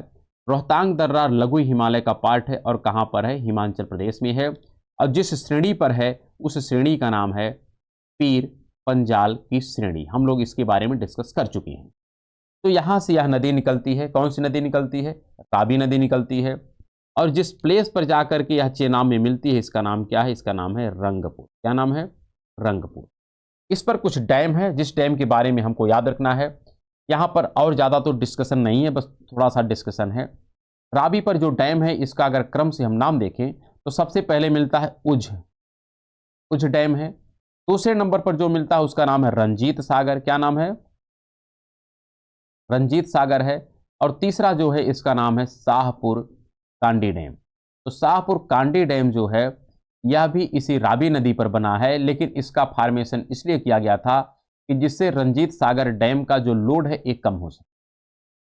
रोहतांग दर्रा लघु हिमालय का पार्ट है और कहाँ पर है? हिमाचल प्रदेश में है। और जिस श्रेणी पर है उस श्रेणी का नाम है पीर पंजाल की श्रेणी। हम लोग इसके बारे में डिस्कस कर चुके हैं। तो यहाँ से यह नदी निकलती है। कौन सी नदी निकलती है? रावी नदी निकलती है। और जिस प्लेस पर जाकर के यह चेनाब में मिलती है इसका नाम क्या है? इसका नाम है रंगपुर। क्या नाम है? रंगपुर। इस पर कुछ डैम है जिस डैम के बारे में हमको याद रखना है। यहाँ पर और ज़्यादा तो डिस्कशन नहीं है, बस थोड़ा सा डिस्कशन है। रावी पर जो डैम है इसका अगर क्रम से हम नाम देखें तो सबसे पहले मिलता है उझ। उझ डैम है। दूसरे नंबर पर जो मिलता है उसका नाम है रंजीत सागर। क्या नाम है? रंजीत सागर है। और तीसरा जो है इसका नाम है शाहपुर कांडी डैम। तो शाहपुर कांडी डैम जो है यह भी इसी रावी नदी पर बना है, लेकिन इसका फॉर्मेशन इसलिए किया गया था कि जिससे रंजीत सागर डैम का जो लोड है एक कम हो सके।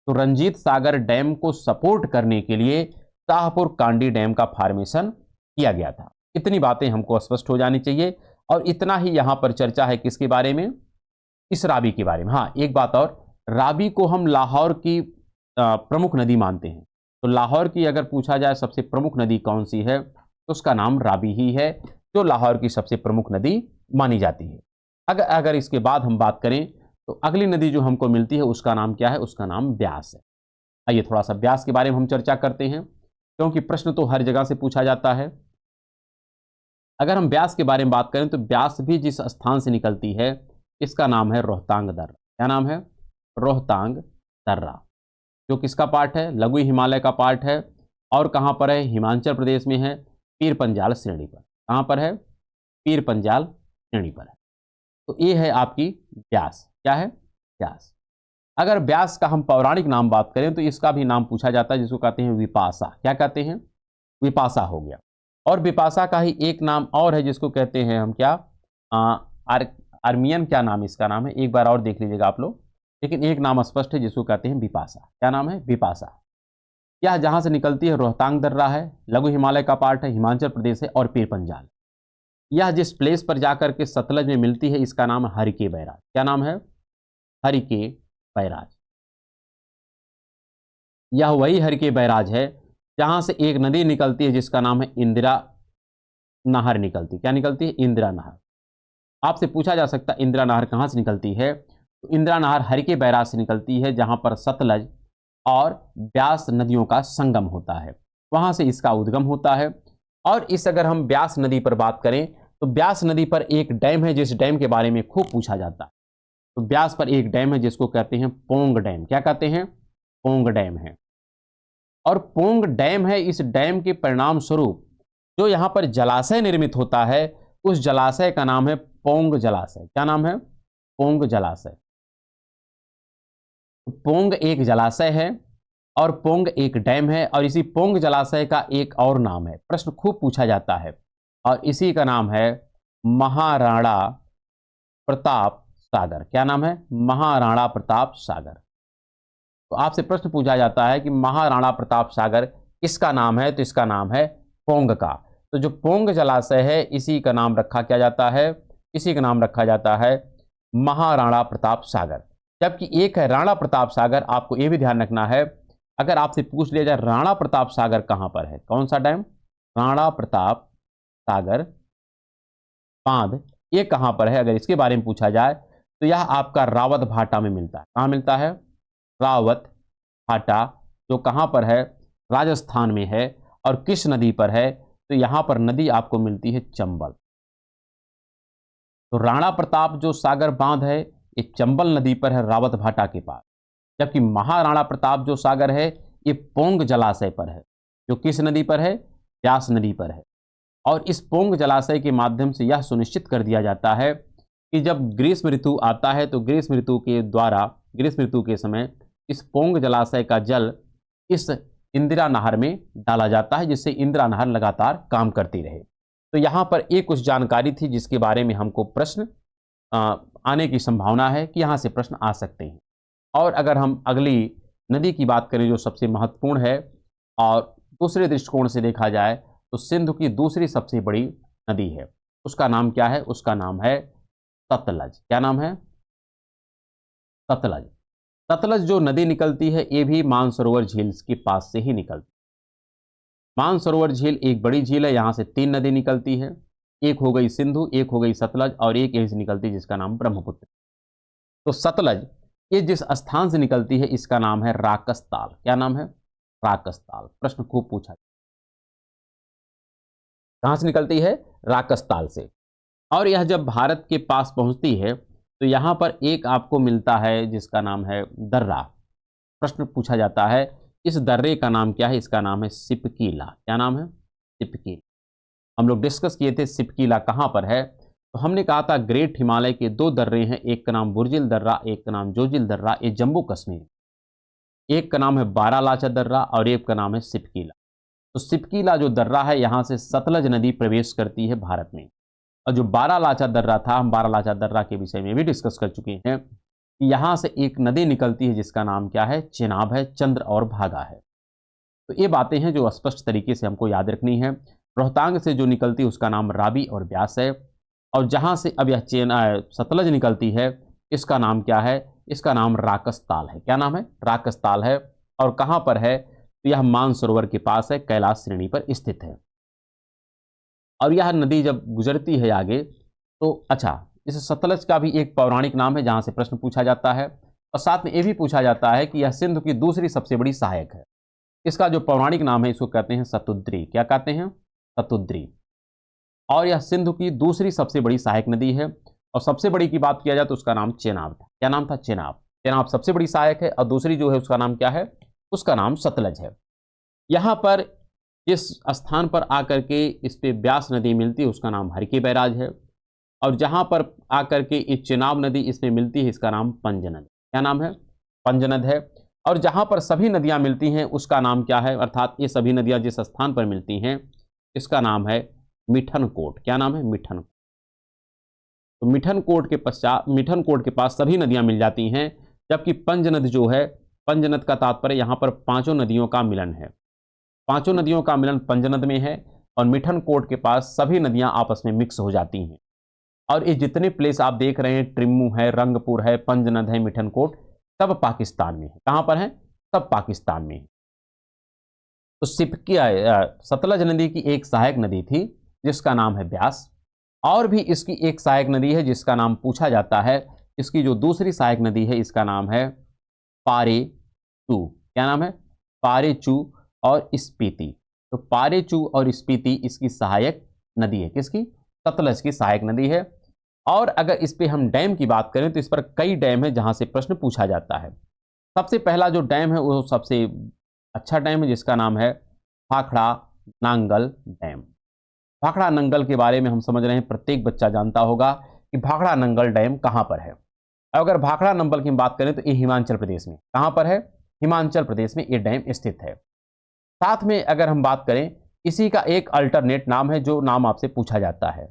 तो रंजीत सागर डैम को सपोर्ट करने के लिए शाहपुर कांडी डैम का फॉर्मेशन किया गया था। इतनी बातें हमको स्पष्ट हो जानी चाहिए। और इतना ही यहाँ पर चर्चा है किसके बारे में? इस रावी के बारे में। हाँ, एक बात और, रावी को हम लाहौर की प्रमुख नदी मानते हैं। तो लाहौर की अगर पूछा जाए सबसे प्रमुख नदी कौन सी है, तो उसका नाम रावी ही है, जो लाहौर की सबसे प्रमुख नदी मानी जाती है। अगर इसके बाद हम बात करें तो अगली नदी जो हमको मिलती है उसका नाम क्या है? उसका नाम ब्यास है। आइए थोड़ा सा ब्यास के बारे में हम चर्चा करते हैं, क्योंकि प्रश्न तो हर जगह से पूछा जाता है। अगर हम ब्यास के बारे में बात करें तो ब्यास भी जिस स्थान से निकलती है इसका नाम है रोहतांग दर्रा। क्या नाम है? रोहतांग दर्रा, जो किसका पार्ट है? लघु हिमालय का पार्ट है। और कहाँ पर है? हिमाचल प्रदेश में है, पीर पंजाल श्रेणी पर। कहाँ पर है? पीर पंजाल श्रेणी पर है। तो ये है आपकी ब्यास। क्या है? ब्यास। अगर ब्यास का हम पौराणिक नाम बात करें तो इसका भी नाम पूछा जाता है जिसको कहते हैं विपाशा। क्या कहते हैं? विपाशा हो गया। और विपाशा का ही एक नाम और है जिसको कहते हैं हम क्या? आर्मियन। क्या नाम इसका नाम है? एक बार और देख लीजिएगा आप लोग। लेकिन एक नाम स्पष्ट है जिसको कहते हैं विपाशा। क्या नाम है? विपाशा। यह जहाँ से निकलती है रोहतांग दर्रा है, लघु हिमालय का पार्ट है, हिमाचल प्रदेश है और पीर पंजाल। यह जिस प्लेस पर जाकर के सतलज में मिलती है इसका नाम है हरिके बैराज। क्या नाम है? हरिके बैराज। यह वही हरिके बैराज है जहां से एक नदी निकलती है जिसका नाम है इंदिरा नहर निकलती। क्या निकलती है? इंदिरा नहर। आपसे पूछा जा सकता है इंदिरा नहर कहां से निकलती है? तो इंदिरा नहर हरिके बैराज से निकलती है जहां पर सतलज और ब्यास नदियों का संगम होता है, वहां से इसका उद्गम होता है। और इस अगर हम ब्यास नदी पर बात करें तो ब्यास नदी पर एक डैम है जिस डैम के बारे में खूब पूछा जाता है। तो ब्यास पर एक डैम है जिसको कहते हैं पोंग डैम। क्या कहते हैं? पोंग डैम है। और पोंग डैम है, इस डैम के परिणाम स्वरूप जो यहाँ पर जलाशय निर्मित होता है उस जलाशय का नाम है पोंग जलाशय। क्या नाम है? पोंग जलाशय। पोंग एक जलाशय है और पोंग एक डैम है और इसी पोंग जलाशय का एक और नाम है, प्रश्न खूब पूछा जाता है, और इसी का नाम है महाराणा प्रताप सागर। क्या नाम है? महाराणा प्रताप सागर। तो आपसे प्रश्न पूछा जाता है कि महाराणा प्रताप सागर किसका नाम है, तो इसका नाम है पोंग का। तो जो पोंग जलाशय है इसी का नाम रखा क्या जाता है? इसी का नाम रखा जाता है महाराणा प्रताप सागर। जबकि एक है राणा प्रताप सागर। आपको यह भी ध्यान रखना है, अगर आपसे पूछ लिया जाए राणा प्रताप सागर कहां पर है, कौन सा डैम? राणा प्रताप सागर बांध, ये कहां पर है, अगर इसके बारे में पूछा जाए तो यह आपका रावत भाटा में मिलता है। कहां मिलता है? रावत भाटा, जो कहां पर है? राजस्थान में है। और किस नदी पर है? तो यहां पर नदी आपको मिलती है चंबल। तो राणा प्रताप जो सागर बांध है ये चंबल नदी पर है, रावत भाटा के पास। जबकि महाराणा प्रताप जो सागर है ये पोंग जलाशय पर है, जो किस नदी पर है? व्यास नदी पर है। और इस पोंग जलाशय के माध्यम से यह सुनिश्चित कर दिया जाता है कि जब ग्रीष्म ऋतु आता है तो ग्रीष्म ऋतु के द्वारा, ग्रीष्म ऋतु के समय इस पोंग जलाशय का जल इस इंदिरा नहर में डाला जाता है, जिससे इंदिरा नहर लगातार काम करती रहे। तो यहाँ पर एक कुछ जानकारी थी जिसके बारे में हमको प्रश्न आने की संभावना है कि यहाँ से प्रश्न आ सकते हैं। और अगर हम अगली नदी की बात करें जो सबसे महत्वपूर्ण है और दूसरे दृष्टिकोण से देखा जाए तो सिंधु की दूसरी सबसे बड़ी नदी है, उसका नाम क्या है? उसका नाम है सतलज। क्या नाम है? सतलज। सतलज जो नदी निकलती है ये भी मानसरोवर झील के पास से ही निकलती है। मानसरोवर झील एक बड़ी झील है, यहां से 3 नदी निकलती है, एक हो गई सिंधु, एक हो गई सतलज और एक यहीं से निकलती है जिसका नाम ब्रह्मपुत्र। तो सतलज ये जिस स्थान से निकलती है इसका नाम है राकसताल। क्या नाम है? राकसताल। प्रश्न खूब पूछा, कहां से निकलती है? राकसताल से। और यह जब भारत के पास पहुंचती है तो यहां पर एक आपको मिलता है जिसका नाम है दर्रा। प्रश्न पूछा जाता है इस दर्रे का नाम क्या है? इसका नाम है सिपकीला। क्या नाम है? सिपकीला। हम लोग डिस्कस किए थे सिपकीला कहां पर है, तो हमने कहा था ग्रेट हिमालय के 2 दर्रे हैं, एक का नाम बुर्जिल दर्रा, एक का नाम जोजिल दर्रा, ये जम्मू कश्मीर। एक का नाम है बारालाचा दर्रा और एक का नाम है सिपकीला। तो सिपकीला जो दर्रा है यहां से सतलज नदी प्रवेश करती है भारत में। और जो बारालाचा दर्रा था, हम बारालाचा दर्रा के विषय में भी डिस्कस कर चुके हैं कि यहां से एक नदी निकलती है जिसका नाम क्या है? चेनाब है, चंद्र और भागा है। तो ये बातें हैं जो स्पष्ट तरीके से हमको याद रखनी है। रोहतांग से जो निकलती है उसका नाम रावी और ब्यास है। और जहां से अब यह सतलज निकलती है इसका नाम क्या है? इसका नाम राकसताल है। क्या नाम है? राकसताल है। और कहां पर है? तो यह मानसरोवर के पास है, कैलाश श्रेणी पर स्थित है। और यह नदी जब गुजरती है आगे तो अच्छा, इस सतलज का भी एक पौराणिक नाम है जहां से प्रश्न पूछा जाता है। और साथ में यह भी पूछा जाता है कि यह सिंधु की दूसरी सबसे बड़ी सहायक है। इसका जो पौराणिक नाम है इसको कहते हैं सतुद्री। क्या कहते हैं? सतुद्री। और यह सिंधु की दूसरी सबसे बड़ी सहायक नदी है। और सबसे बड़ी की बात किया जाए तो उसका नाम चेनाब था। क्या नाम था? चेनाब। चेनाब सबसे बड़ी सहायक है और दूसरी जो है उसका नाम क्या है? उसका नाम सतलज है। यहां पर जिस स्थान पर आकर के इस पे ब्यास नदी मिलती है उसका नाम हरकी बैराज है। और जहां पर आकर के ये चेनाब नदी इसमें मिलती है इसका नाम पंजनद। क्या नाम है? पंजनद है। और जहां पर सभी नदियां मिलती हैं उसका नाम क्या है? अर्थात ये सभी नदियां जिस स्थान पर मिलती हैं इसका नाम है मिठनकोट। क्या नाम है? मिठन। तो मिठनकोट के पश्चात, मिठनकोट के पास सभी नदियां मिल जाती हैं। जबकि पंजनद जो है, पंजनद का तात्पर्य यहां पर 5 नदियों का मिलन है। 5 नदियों का मिलन पंजनद में है और मिठनकोट के पास सभी नदियां आपस में मिक्स हो जाती हैं। और ये जितने प्लेस आप देख रहे हैं, ट्रिम्मू है, रंगपुर है, पंजनद है, मिठनकोट, सब पाकिस्तान में है। कहां पर है? सब पाकिस्तान में है। तो सिपकी सतलज नदी की एक सहायक नदी थी जिसका नाम है ब्यास। और भी इसकी एक सहायक नदी है जिसका नाम पूछा जाता है। इसकी जो दूसरी सहायक नदी है इसका नाम है पारेचू। क्या नाम है? पारेचू और स्पीति। तो पारेचू और स्पीति इसकी सहायक नदी है। किसकी? सतलज की सहायक नदी है। और अगर इस पे हम डैम की बात करें तो इस पर कई डैम है जहां से प्रश्न पूछा जाता है। सबसे पहला जो डैम है वो सबसे अच्छा डैम है जिसका नाम है भाखड़ा नांगल डैम। भाखड़ा नंगल के बारे में हम समझ रहे हैं, प्रत्येक बच्चा जानता होगा कि भाखड़ा नंगल डैम कहाँ पर है। अगर भाखड़ा नंगल की बात करें तो ये हिमाचल प्रदेश में, कहाँ पर है, हिमाचल प्रदेश में ये डैम स्थित है। साथ में अगर हम बात करें, इसी का एक अल्टरनेट नाम है जो नाम आपसे पूछा जाता है।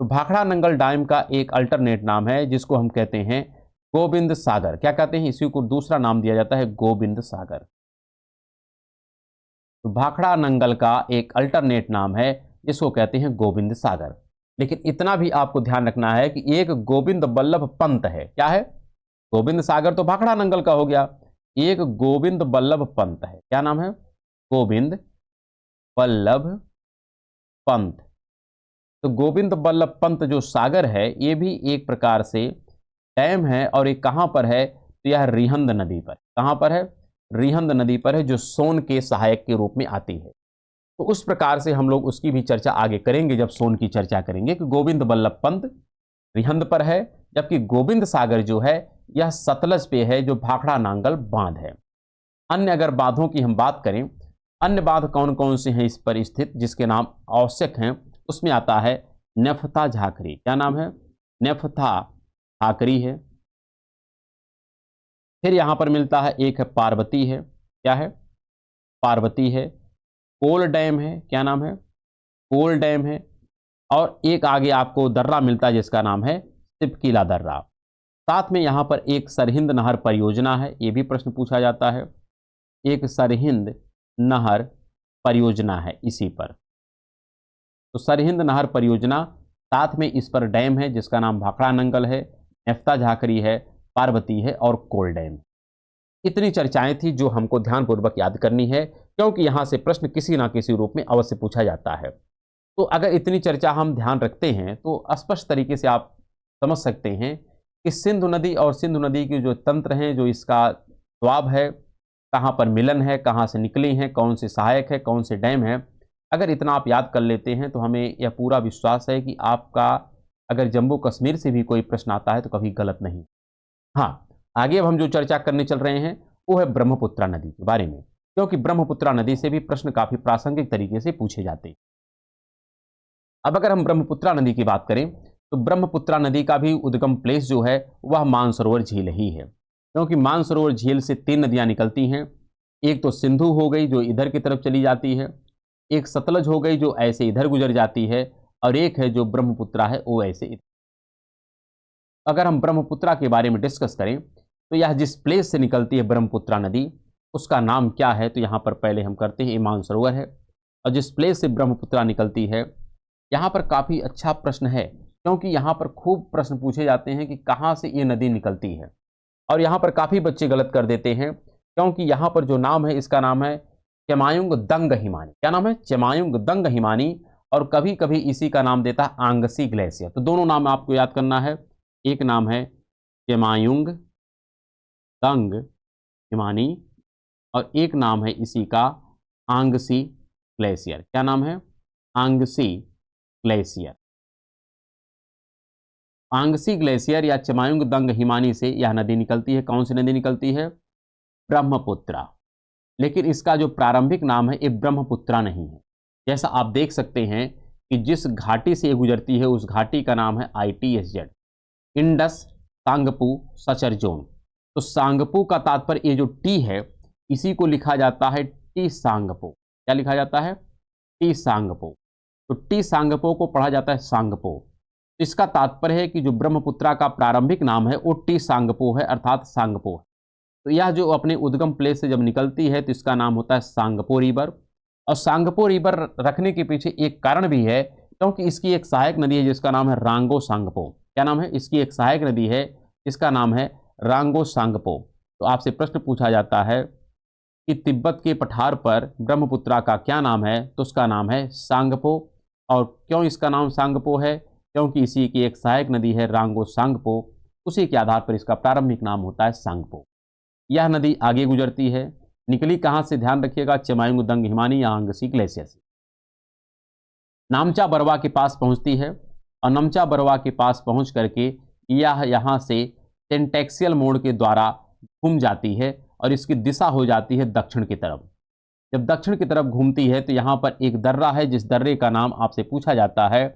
तो भाखड़ा नंगल डैम का एक अल्टरनेट नाम है जिसको हम कहते हैं गोविंद सागर। क्या कहते हैं, इसी को दूसरा नाम दिया जाता है गोविंद सागर। तो भाखड़ा नंगल का एक अल्टरनेट नाम है जिसको कहते हैं गोविंद सागर। लेकिन इतना भी आपको ध्यान रखना है कि एक गोविंद बल्लभ पंत है। क्या है, गोविंद सागर तो भाखड़ा नंगल का हो गया, एक गोविंद बल्लभ पंत है। क्या नाम है, गोविंद बल्लभ पंत। तो गोविंद बल्लभ पंत जो सागर है ये भी एक प्रकार से डैम है, और ये कहाँ पर है, तो यह रिहंद नदी पर। कहाँ पर है, रिहंद नदी पर है, जो सोन के सहायक के रूप में आती है। तो उस प्रकार से हम लोग उसकी भी चर्चा आगे करेंगे जब सोन की चर्चा करेंगे, कि गोविंद बल्लभ पंत रिहंद पर है, जबकि गोविंद सागर जो है यह सतलज पे है, जो भाखड़ा नांगल बांध है। अन्य अगर बांधों की हम बात करें, अन्य बांध कौन कौन से हैं इस पर स्थित जिसके नाम आवश्यक हैं, उसमें आता है नेफता झाकरी। क्या नाम है, नेफता झाकरी है। फिर यहां पर मिलता है, एक है पार्वती है। क्या है, पार्वती है। कोल डैम है। क्या नाम है, कोल डैम है। और एक आगे आपको दर्रा मिलता है जिसका नाम है सिपकीला दर्रा। साथ में यहां पर एक सरहिंद नहर परियोजना है, यह भी प्रश्न पूछा जाता है। एक सरहिंद नहर परियोजना है इसी पर। तो सरहिंद नहर परियोजना, साथ में इस पर डैम है जिसका नाम भाखड़ा नंगल है, नेफ्ता झाकरी है, पार्वती है और कोल डैम। इतनी चर्चाएं थी जो हमको ध्यानपूर्वक याद करनी है, क्योंकि यहां से प्रश्न किसी ना किसी रूप में अवश्य पूछा जाता है। तो अगर इतनी चर्चा हम ध्यान रखते हैं तो स्पष्ट तरीके से आप समझ सकते हैं कि सिंधु नदी और सिंधु नदी के जो तंत्र हैं, जो इसका द्वाब है, कहाँ पर मिलन है, कहाँ से निकली हैं, कौन से सहायक है, कौन से डैम है, अगर इतना आप याद कर लेते हैं तो हमें यह पूरा विश्वास है कि आपका अगर जम्मू कश्मीर से भी कोई प्रश्न आता है तो कभी गलत नहीं। हाँ, आगे अब हम जो चर्चा करने चल रहे हैं वो है ब्रह्मपुत्रा नदी के बारे में, क्योंकि ब्रह्मपुत्रा नदी से भी प्रश्न काफी प्रासंगिक तरीके से पूछे जाते हैं। अब अगर हम ब्रह्मपुत्रा नदी की बात करें तो ब्रह्मपुत्रा नदी का भी उद्गम प्लेस जो है वह मानसरोवर झील ही है, क्योंकि मानसरोवर झील से 3 नदियां निकलती हैं। एक तो सिंधु हो गई जो इधर की तरफ चली जाती है, एक सतलज हो गई जो ऐसे इधर गुजर जाती है, और एक है जो ब्रह्मपुत्रा है वो ऐसे इधर। अगर हम ब्रह्मपुत्रा के बारे में डिस्कस करें तो यह जिस प्लेस से निकलती है ब्रह्मपुत्रा नदी उसका नाम क्या है, तो यहाँ पर पहले हम करते हैं, ये मानसरोवर है। और जिस प्लेस से ब्रह्मपुत्रा निकलती है, यहाँ पर काफ़ी अच्छा प्रश्न है, क्योंकि यहाँ पर खूब प्रश्न पूछे जाते हैं कि कहाँ से ये नदी निकलती है, और यहाँ पर काफ़ी बच्चे गलत कर देते हैं, क्योंकि यहाँ पर जो नाम है इसका नाम है चेमायुंग दंग हिमानी। क्या नाम है, चेमायुंग दंग हिमानी, और कभी कभी इसी का नाम देता है आंगसी ग्लेशियर। तो दोनों नाम आपको याद करना है, एक नाम है चेमायुंग दंग हिमानी और एक नाम है इसी का आंगसी ग्लेशियर। क्या नाम है, आंगसी ग्लेशियर। आंगसी ग्लेशियर या चेमायुंग दंग हिमानी से यह नदी निकलती है। कौन सी नदी निकलती है, ब्रह्मपुत्रा। लेकिन इसका जो प्रारंभिक नाम है ये ब्रह्मपुत्रा नहीं है। जैसा आप देख सकते हैं कि जिस घाटी से ये गुजरती है उस घाटी का नाम है ITSZ, इंडस सांगपू सचर जोन। तो सांगपू का तात्पर्य, ये जो टी है इसी को लिखा जाता है टी सांगपो। क्या लिखा जाता है, टी सांगपो। तो टी सांगपो को पढ़ा जाता है सांगपो। इसका तात्पर्य है कि जो ब्रह्मपुत्रा का प्रारंभिक नाम है वो टी सांगपो है, अर्थात सांगपो है। तो यह जो अपने उद्गम प्लेस से जब निकलती है तो इसका नाम होता है सांगपो रिवर। और सांगपो रिवर रखने के पीछे एक कारण भी है, क्योंकि इसकी एक सहायक नदी है जिसका नाम है रांगो सांगपो। क्या नाम है, इसकी एक सहायक नदी है इसका नाम है रांगो सांगपो। तो आपसे प्रश्न पूछा जाता है कि तिब्बत के पठार पर ब्रह्मपुत्रा का क्या नाम है, तो उसका नाम है सांगपो। और क्यों इसका नाम सांगपो है, क्योंकि इसी की एक सहायक नदी है रांगो सांगपो, उसी के आधार पर इसका प्रारंभिक नाम होता है सांगपो। यह नदी आगे गुजरती है, निकली कहाँ से, ध्यान रखिएगा, चेमायुंग दंग हिमानी या आंगसी ग्लेशियर से। नामचा बरवा के पास पहुंचती है, और नमचा बरवा के पास पहुंच करके यह यहाँ से टेंटेक्सियल मोड़ के द्वारा घूम जाती है और इसकी दिशा हो जाती है दक्षिण की तरफ। जब दक्षिण की तरफ घूमती है तो यहाँ पर एक दर्रा है, जिस दर्रे का नाम आपसे पूछा जाता है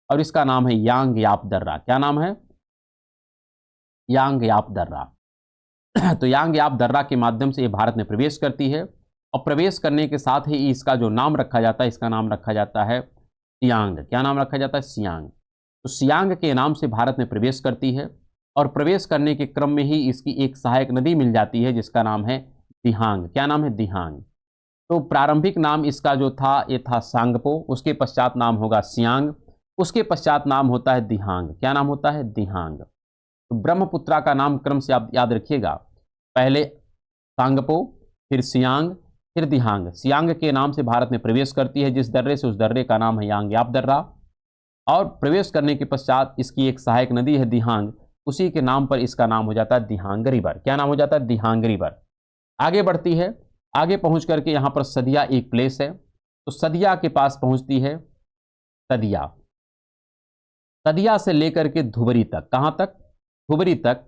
और इसका नाम है यांग याप दर्रा। क्या नाम है? यांग याप दर्रा। तो यांग याप दर्रा के माध्यम से ये भारत में प्रवेश करती है और प्रवेश करने के साथ ही इसका जो नाम रखा जाता है, इसका नाम रखा जाता है सियांग। क्या नाम रखा जाता है? सियांग। तो सियांग के नाम से भारत में प्रवेश करती है और प्रवेश करने के क्रम में ही इसकी एक सहायक नदी मिल जाती है जिसका नाम है दिहांग। क्या नाम है? दिहांग। तो प्रारंभिक नाम इसका जो था ये था सांगपो, उसके पश्चात नाम होगा सियांग, उसके पश्चात नाम होता है दिहांग। क्या नाम होता है? दिहांग। तो ब्रह्मपुत्रा का नाम क्रम से आप याद रखिएगा, पहले सांगपो, फिर सियांग, फिर दिहांग। सियांग के नाम से भारत में प्रवेश करती है जिस दर्रे से, उस दर्रे का नाम है यांग याप दर्रा, और प्रवेश करने के पश्चात इसकी एक सहायक नदी है दिहांग, उसी के नाम पर इसका नाम हो जाता है दिहांग रिवर। क्या नाम हो जाता है? दिहांग रिवर। आगे बढ़ती है, आगे पहुंच करके यहाँ पर सदिया एक प्लेस है, तो सदिया के पास पहुंचती है। सदिया, सदिया से लेकर के धुबरी तक, कहाँ तक? धुबरी तक,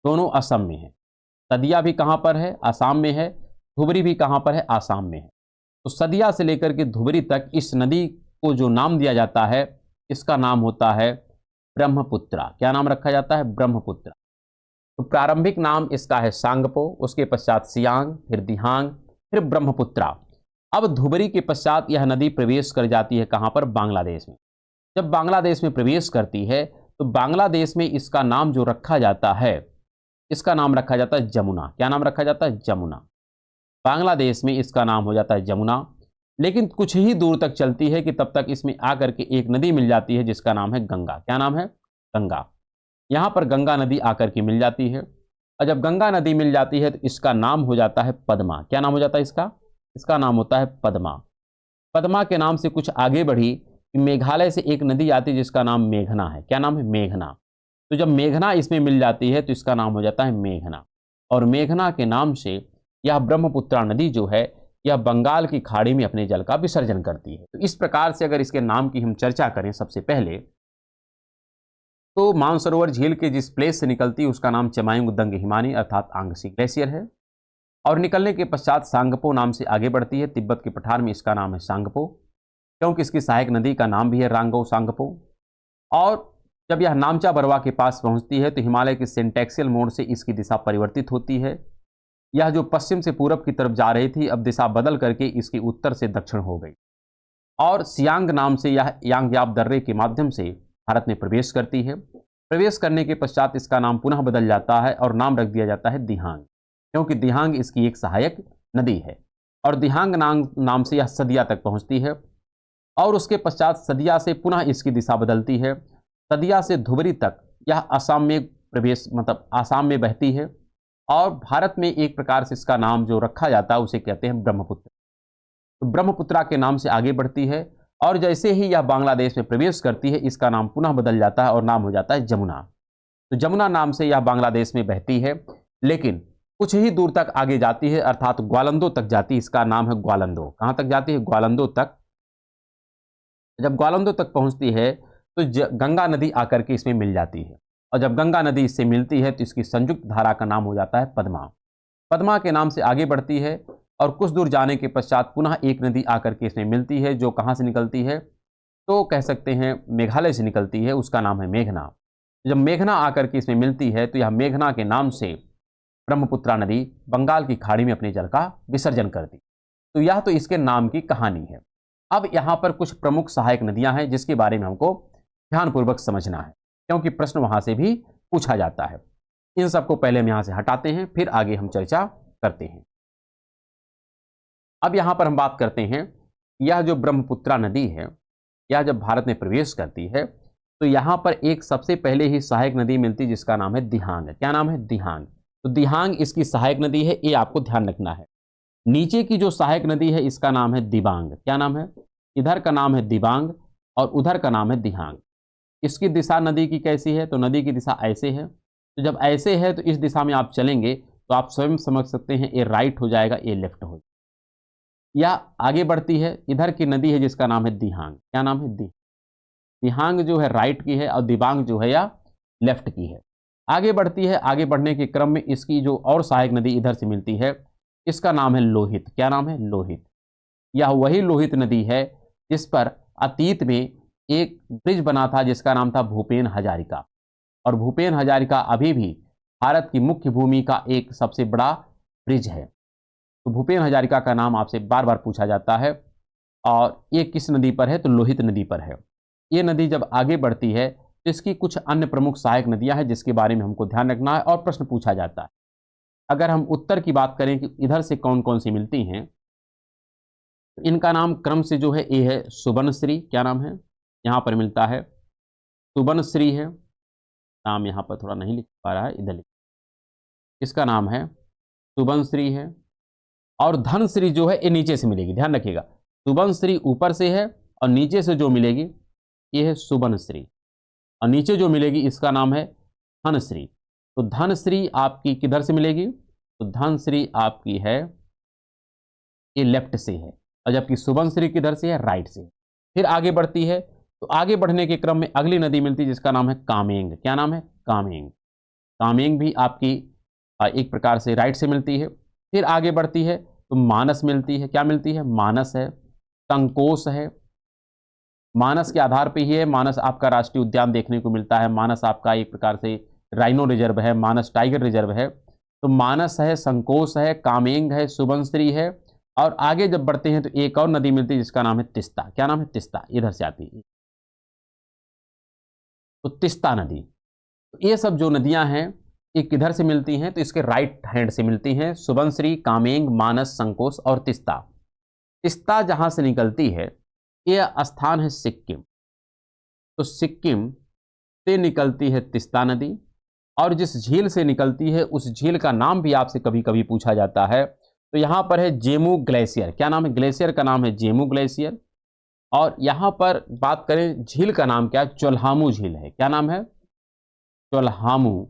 दोनों असम में है। सदिया भी कहाँ पर है? आसाम में है। धुबरी भी कहाँ पर है? आसाम में है। तो सदिया से लेकर के धुबरी तक इस नदी को जो नाम दिया जाता है, इसका नाम होता है ब्रह्मपुत्रा। क्या नाम रखा जाता है? ब्रह्मपुत्रा। तो प्रारंभिक नाम इसका है सांगपो, उसके पश्चात सियांग, फिर दिहांग, फिर ब्रह्मपुत्रा। अब धुबरी के पश्चात यह नदी प्रवेश कर जाती है कहाँ पर? बांग्लादेश में। जब बांग्लादेश में प्रवेश करती है तो बांग्लादेश में इसका नाम जो रखा जाता है, इसका नाम रखा जाता है जमुना। क्या नाम रखा जाता है? जमुना। बांग्लादेश में इसका नाम हो जाता है जमुना। लेकिन कुछ ही दूर तक चलती है कि तब तक इसमें आकर के एक नदी मिल जाती है जिसका नाम है गंगा। क्या नाम है? गंगा। यहाँ पर गंगा नदी आकर के मिल जाती है, और जब गंगा नदी मिल जाती है तो इसका नाम हो जाता है पद्मा। क्या नाम हो जाता है इसका? इसका नाम होता है पद्मा। पद्मा के नाम से कुछ आगे बढ़ी, मेघालय से एक नदी आती है जिसका नाम मेघना है। क्या नाम है? मेघना। तो जब मेघना इसमें मिल जाती है तो इसका नाम हो जाता है मेघना, और मेघना के नाम से यह ब्रह्मपुत्रा नदी जो है यह बंगाल की खाड़ी में अपने जल का विसर्जन करती है। तो इस प्रकार से अगर इसके नाम की हम चर्चा करें, सबसे पहले तो मानसरोवर झील के जिस प्लेस से निकलती है उसका नाम चमायुंग दंग हिमानी अर्थात आंगसी ग्लेशियर है, और निकलने के पश्चात सांगपो नाम से आगे बढ़ती है। तिब्बत के पठार में इसका नाम है सांगपो, क्योंकि इसकी सहायक नदी का नाम भी है रांगो सांगपो। और जब यह नामचा बरवा के पास पहुंचती है तो हिमालय के सिंटैक्सियल मोड़ से इसकी दिशा परिवर्तित होती है। यह जो पश्चिम से पूरब की तरफ जा रही थी, अब दिशा बदल करके इसकी उत्तर से दक्षिण हो गई, और सियांग नाम से यह यांग याप दर्रे के माध्यम से भारत में प्रवेश करती है। प्रवेश करने के पश्चात इसका नाम पुनः बदल जाता है और नाम रख दिया जाता है दिहांग, क्योंकि दिहांग इसकी एक सहायक नदी है। और दिहांग नाम से यह सदिया तक पहुंचती है, और उसके पश्चात सदिया से पुनः इसकी दिशा बदलती है। सदिया से धुबरी तक यह असम में प्रवेश, मतलब आसाम में बहती है, और भारत में एक प्रकार से इसका नाम जो रखा जाता है उसे कहते हैं ब्रह्मपुत्र। तो ब्रह्मपुत्रा के नाम से आगे बढ़ती है, और जैसे ही यह बांग्लादेश में प्रवेश करती है इसका नाम पुनः बदल जाता है और नाम हो जाता है जमुना। तो जमुना नाम से यह बांग्लादेश में बहती है, लेकिन कुछ ही दूर तक आगे जाती है, अर्थात ग्वालंदो तक जाती है। इसका नाम है ग्वालंदो। कहाँ तक जाती है? ग्वालंदो तक। जब ग्वालंदो तक पहुंचती है तो गंगा नदी आकर के इसमें मिल जाती है, और जब गंगा नदी इससे मिलती है तो इसकी संयुक्त धारा का नाम हो जाता है पद्मा। पद्मा के नाम से आगे बढ़ती है, और कुछ दूर जाने के पश्चात पुनः एक नदी आकर के इसमें मिलती है, जो कहाँ से निकलती है? तो कह सकते हैं मेघालय से निकलती है, उसका नाम है मेघना। जब मेघना आकर के इसमें मिलती है तो यह मेघना के नाम से ब्रह्मपुत्रा नदी बंगाल की खाड़ी में अपने जल का विसर्जन करती। तो यह तो इसके नाम की कहानी है। अब यहाँ पर कुछ प्रमुख सहायक नदियां हैं जिसके बारे में हमको ध्यानपूर्वक समझना है, क्योंकि प्रश्न वहां से भी पूछा जाता है। इन सबको पहले हम यहाँ से हटाते हैं, फिर आगे हम चर्चा करते हैं। अब यहाँ पर हम बात करते हैं, यह जो ब्रह्मपुत्रा नदी है, यह जब भारत में प्रवेश करती है तो यहाँ पर एक सबसे पहले ही सहायक नदी मिलती है जिसका नाम है दिहांग। क्या नाम है? दिहांग। तो दिहांग इसकी सहायक नदी है, ये आपको ध्यान रखना है। नीचे की जो सहायक नदी है इसका नाम है दिबांग। क्या नाम है? इधर का नाम है दिबांग और उधर का नाम है दिहांग। इसकी दिशा नदी की कैसी है? तो नदी की दिशा ऐसे है। तो जब ऐसे है तो इस दिशा में आप चलेंगे तो आप स्वयं समझ सकते हैं, ये राइट हो जाएगा, ये लेफ्ट हो जाएगा। या आगे बढ़ती है, इधर की नदी है जिसका नाम है दिहांग। क्या नाम है? दिहांग जो है राइट की है, और दिबांग जो है या लेफ्ट की है। आगे बढ़ती है, आगे बढ़ने के क्रम में इसकी जो और सहायक नदी इधर से मिलती है, इसका नाम है लोहित। क्या नाम है? लोहित। यह वही लोहित नदी है जिस पर अतीत में एक ब्रिज बना था जिसका नाम था भूपेन हजारिका, और भूपेन हजारिका अभी भी भारत की मुख्य भूमि का एक सबसे बड़ा ब्रिज है। तो भूपेन हजारिका का नाम आपसे बार बार पूछा जाता है। और ये किस नदी पर है? तो लोहित नदी पर है। ये नदी जब आगे बढ़ती है तो इसकी कुछ अन्य प्रमुख सहायक नदियां हैं जिसके बारे में हमको ध्यान रखना है और प्रश्न पूछा जाता है। अगर हम उत्तर की बात करें कि इधर से कौन कौन सी मिलती हैं, तो इनका नाम क्रम से जो है ये है सुबर्णश्री, क्या नाम है? यहाँ पर मिलता है सुबर्णश्री है, नाम यहाँ पर थोड़ा नहीं लिख पा रहा है, इधर लिख, इसका नाम है सुबर्णश्री है। और धनश्री जो है ये नीचे से मिलेगी, ध्यान रखिएगा, सुबर्णश्री ऊपर से है और नीचे से जो मिलेगी ये है सुबर्णश्री, और नीचे जो मिलेगी इसका नाम है धनश्री। तो धनश्री आपकी किधर से मिलेगी? तो धनश्री आपकी है ये लेफ्ट से है, और जबकि सुबर्णश्री किधर से है? राइट से। फिर आगे बढ़ती है, तो आगे बढ़ने के क्रम में अगली नदी मिलती है जिसका नाम है कामेंग, क्या नाम है? कामेंग। कामेंग भी आपकी एक प्रकार से राइट से मिलती है। फिर आगे बढ़ती है तो मानस मिलती है, क्या मिलती है? मानस है, संकोश है। मानस के आधार पे ही है, मानस आपका राष्ट्रीय उद्यान देखने को मिलता है, मानस आपका एक प्रकार से राइनो रिजर्व है, मानस टाइगर रिजर्व है। तो मानस है, संकोश है, कामेंग है, सुबर्णश्री है। और आगे जब बढ़ते हैं तो एक और नदी मिलती है जिसका नाम है तिस्ता, क्या नाम है? तिस्ता, इधर से आती है तो तिस्ता नदी। तो ये सब जो नदियां हैं ये किधर से मिलती हैं? तो इसके राइट हैंड से मिलती हैं, सुबर्णश्री, कामेंग, मानस, संकोश और तिस्ता। तिस्ता जहां से निकलती है यह स्थान है सिक्किम। तो सिक्किम से निकलती है तिस्ता नदी, और जिस झील से निकलती है उस झील का नाम भी आपसे कभी कभी पूछा जाता है। तो यहाँ पर है जेमू ग्लेशियर, क्या नाम है? ग्लेशियर का नाम है जेमू ग्लेशियर। और यहाँ पर बात करें झील का नाम क्या? चोल्हामू झील है, क्या नाम है? चोल्हामू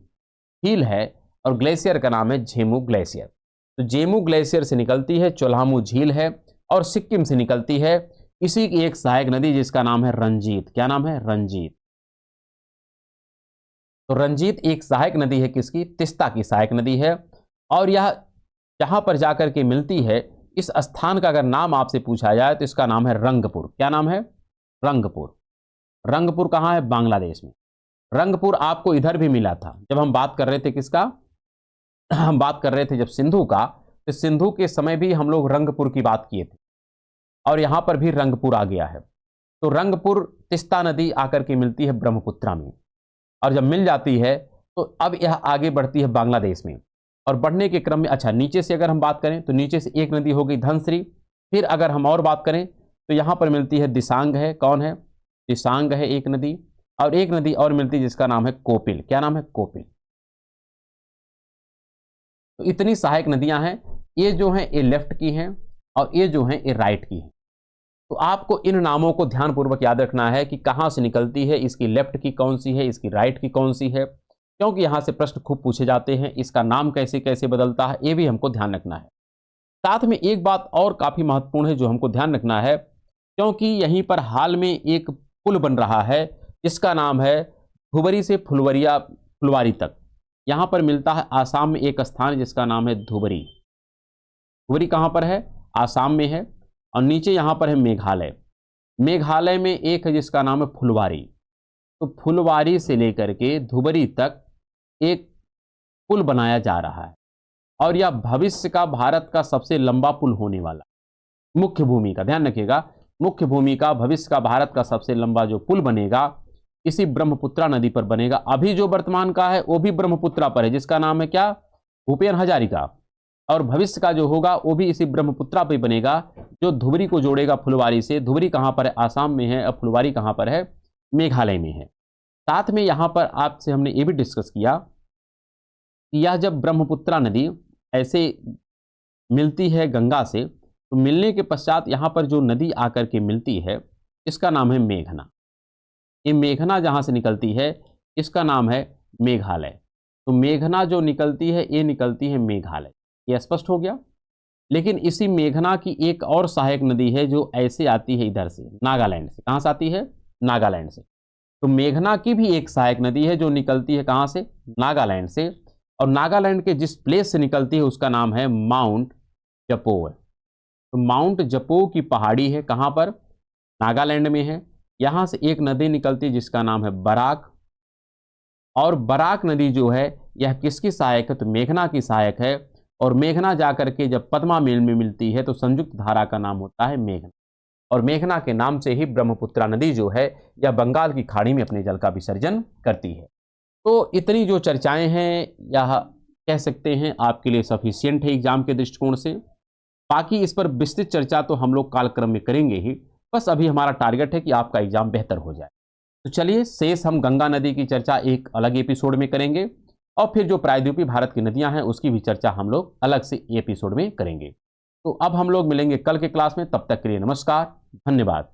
झील है। और ग्लेशियर का नाम है झेमू ग्लेशियर। तो जेमू ग्लेशियर से निकलती है, चोल्हामू झील है, और सिक्किम से निकलती है इसी की एक सहायक नदी जिसका नाम है रंजीत, क्या नाम है? रंजीत। तो रंजीत एक सहायक नदी है किसकी? तिस्ता की सहायक नदी है। और यह जहां पर जाकर के मिलती है, इस स्थान का अगर नाम आपसे पूछा जाए तो इसका नाम है रंगपुर, क्या नाम है? रंगपुर। रंगपुर कहाँ है? बांग्लादेश में। रंगपुर आपको इधर भी मिला था जब हम बात कर रहे थे किसका? हम बात कर रहे थे जब सिंधु का, तो सिंधु के समय भी हम लोग रंगपुर की बात किए थे, और यहां पर भी रंगपुर आ गया है। तो रंगपुर तिस्ता नदी आकर के मिलती है ब्रह्मपुत्रा में, और जब मिल जाती है तो अब यह आगे बढ़ती है बांग्लादेश में। और बढ़ने के क्रम में, अच्छा नीचे से अगर हम बात करें तो नीचे से एक नदी हो गई धनश्री। फिर अगर हम और बात करें तो यहां पर मिलती है दिसांग है, कौन है? दिसांग है एक नदी। और एक नदी और मिलती है जिसका नाम है कोपिल, क्या नाम है? कोपिल। तो इतनी सहायक नदियां हैं, ये जो हैं ये लेफ्ट की हैं और ये जो हैं ये राइट की हैं। तो आपको इन नामों को ध्यानपूर्वक याद रखना है कि कहाँ से निकलती है, इसकी लेफ्ट की कौन सी है, इसकी राइट की कौन सी है, क्योंकि यहाँ से प्रश्न खूब पूछे जाते हैं। इसका नाम कैसे कैसे बदलता है ये भी हमको ध्यान रखना है। साथ में एक बात और काफ़ी महत्वपूर्ण है जो हमको ध्यान रखना है, क्योंकि यहीं पर हाल में एक पुल बन रहा है जिसका नाम है धुबरी से फुलवारी तक। यहाँ पर मिलता है आसाम में एक स्थान जिसका नाम है धुबरी। धुबरी कहाँ पर है? आसाम में है। और नीचे यहाँ पर है मेघालय। मेघालय में एक है जिसका नाम है फुलवारी। तो फुलवारी से लेकर के धुबरी तक एक पुल बनाया जा रहा है, और यह भविष्य का भारत का सबसे लंबा पुल होने वाला, मुख्य भूमि का, ध्यान रखिएगा, मुख्य भूमि का भविष्य का भारत का सबसे लंबा जो पुल बनेगा इसी ब्रह्मपुत्रा नदी पर बनेगा। अभी जो वर्तमान का है वो भी ब्रह्मपुत्रा पर है जिसका नाम है क्या? भूपेन हजारिका। और भविष्य का जो होगा वो भी इसी ब्रह्मपुत्रा पर बनेगा जो धुबरी को जोड़ेगा फुलवारी से। धुबरी कहाँ पर है? आसाम में है। और फुलवारी कहाँ पर है? मेघालय में है। साथ में यहाँ पर आपसे हमने ये भी डिस्कस किया कि यह जब ब्रह्मपुत्रा नदी ऐसे मिलती है गंगा से, तो मिलने के पश्चात यहाँ पर जो नदी आकर के मिलती है इसका नाम है मेघना। ये मेघना जहाँ से निकलती है इसका नाम है मेघालय। तो मेघना जो निकलती है ये निकलती है मेघालय, ये स्पष्ट हो गया। लेकिन इसी मेघना की एक और सहायक नदी है जो ऐसे आती है इधर से, नागालैंड से। कहाँ से आती है? नागालैंड से। तो मेघना की भी एक सहायक नदी है जो निकलती है कहाँ से? नागालैंड से। और नागालैंड के जिस प्लेस से निकलती है उसका नाम है माउंट जपो। तो माउंट जपो की पहाड़ी है कहाँ पर? नागालैंड में है। यहाँ से एक नदी निकलती है जिसका नाम है बराक, और बराक नदी जो है यह किसकी सहायक है, तो मेघना की सहायक है। और मेघना जाकर के जब पद्मा मेल में मिलती है तो संयुक्त धारा का नाम होता है मेघना, और मेघना के नाम से ही ब्रह्मपुत्रा नदी जो है यह बंगाल की खाड़ी में अपने जल का विसर्जन करती है। तो इतनी जो चर्चाएं हैं यह कह सकते हैं आपके लिए सफिशियंट है एग्जाम के दृष्टिकोण से। बाकी इस पर विस्तृत चर्चा तो हम लोग कालक्रम में करेंगे ही, बस अभी हमारा टारगेट है कि आपका एग्जाम बेहतर हो जाए। तो चलिए शेष हम गंगा नदी की चर्चा एक अलग एपिसोड में करेंगे, और फिर जो प्रायद्वीपीय भारत की नदियां हैं उसकी भी चर्चा हम लोग अलग से एपिसोड में करेंगे। तो अब हम लोग मिलेंगे कल के क्लास में, तब तक के लिए नमस्कार, धन्यवाद।